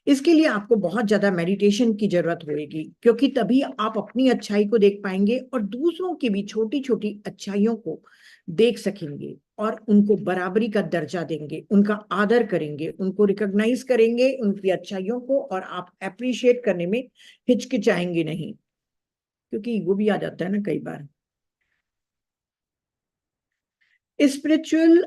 इसके लिए आपको बहुत ज्यादा मेडिटेशन की जरूरत होगी, क्योंकि तभी आप अपनी अच्छाई को देख पाएंगे और दूसरों की भी छोटी छोटी अच्छाइयों को देख सकेंगे और उनको बराबरी का दर्जा देंगे, उनका आदर करेंगे, उनको रिकॉग्नाइज करेंगे उनकी अच्छाइयों को, और आप अप्रिशिएट करने में हिचकिचाएंगे नहीं, क्योंकि ईगो भी आ जाता है ना कई बार। स्पिरिचुअल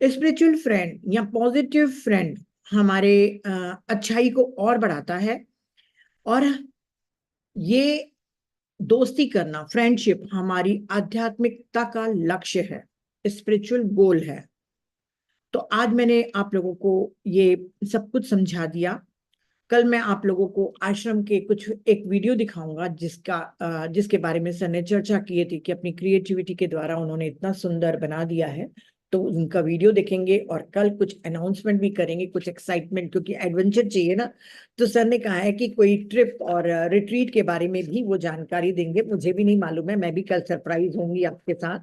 स्पिरिचुअल फ्रेंड या पॉजिटिव फ्रेंड हमारे अच्छाई को और बढ़ाता है। और ये दोस्ती करना, फ्रेंडशिप, हमारी आध्यात्मिकता का लक्ष्य है, स्पिरिचुअल गोल है। तो आज मैंने आप लोगों को ये सब कुछ समझा दिया। कल मैं आप लोगों को आश्रम के कुछ एक वीडियो दिखाऊंगा जिसके बारे में सर ने चर्चा की थी कि अपनी क्रिएटिविटी के द्वारा उन्होंने इतना सुंदर बना दिया है। तो उनका वीडियो देखेंगे और कल कुछ अनाउंसमेंट भी करेंगे, कुछ एक्साइटमेंट, क्योंकि एडवेंचर चाहिए ना। तो सर ने कहा है कि कोई ट्रिप और रिट्रीट के बारे में भी वो जानकारी देंगे। मुझे भी नहीं मालूम है, मैं भी कल सरप्राइज होंगी आपके साथ।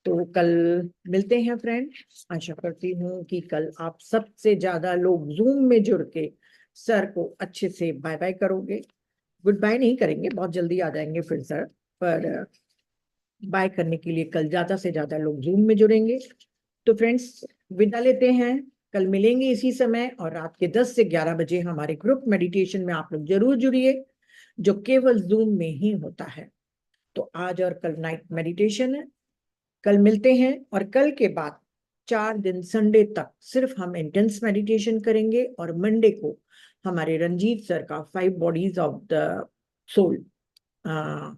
तो कल मिलते हैं फ्रेंड। आशा करती हूँ कि कल आप सबसे ज्यादा लोग जूम में जुड़ के सर को अच्छे से बाय बाय करोगे। गुड बाय नहीं करेंगे, बहुत जल्दी आ जाएंगे फिर सर, पर बाय करने के लिए कल ज्यादा से ज्यादा लोग जूम में जुड़ेंगे। तो फ्रेंड्स, विदा लेते हैं। कल मिलेंगे इसी समय, और रात के 10 से 11 बजे हमारे ग्रुप मेडिटेशन में आप लोग जरूर जुड़िए, जो केवल जूम में ही होता है। तो आज और कल नाइट मेडिटेशन है। कल मिलते हैं, और कल के बाद 4 दिन संडे तक सिर्फ हम इंटेंस मेडिटेशन करेंगे, और मंडे को हमारे रंजीत सर का 5 बॉडीज ऑफ द सोल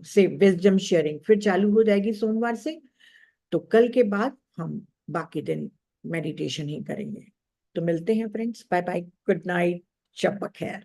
से विजडम शेयरिंग फिर चालू हो जाएगी सोमवार से। तो कल के बाद हम बाकी दिन मेडिटेशन ही करेंगे। तो मिलते हैं friends, bye bye, good night, शब बखैर।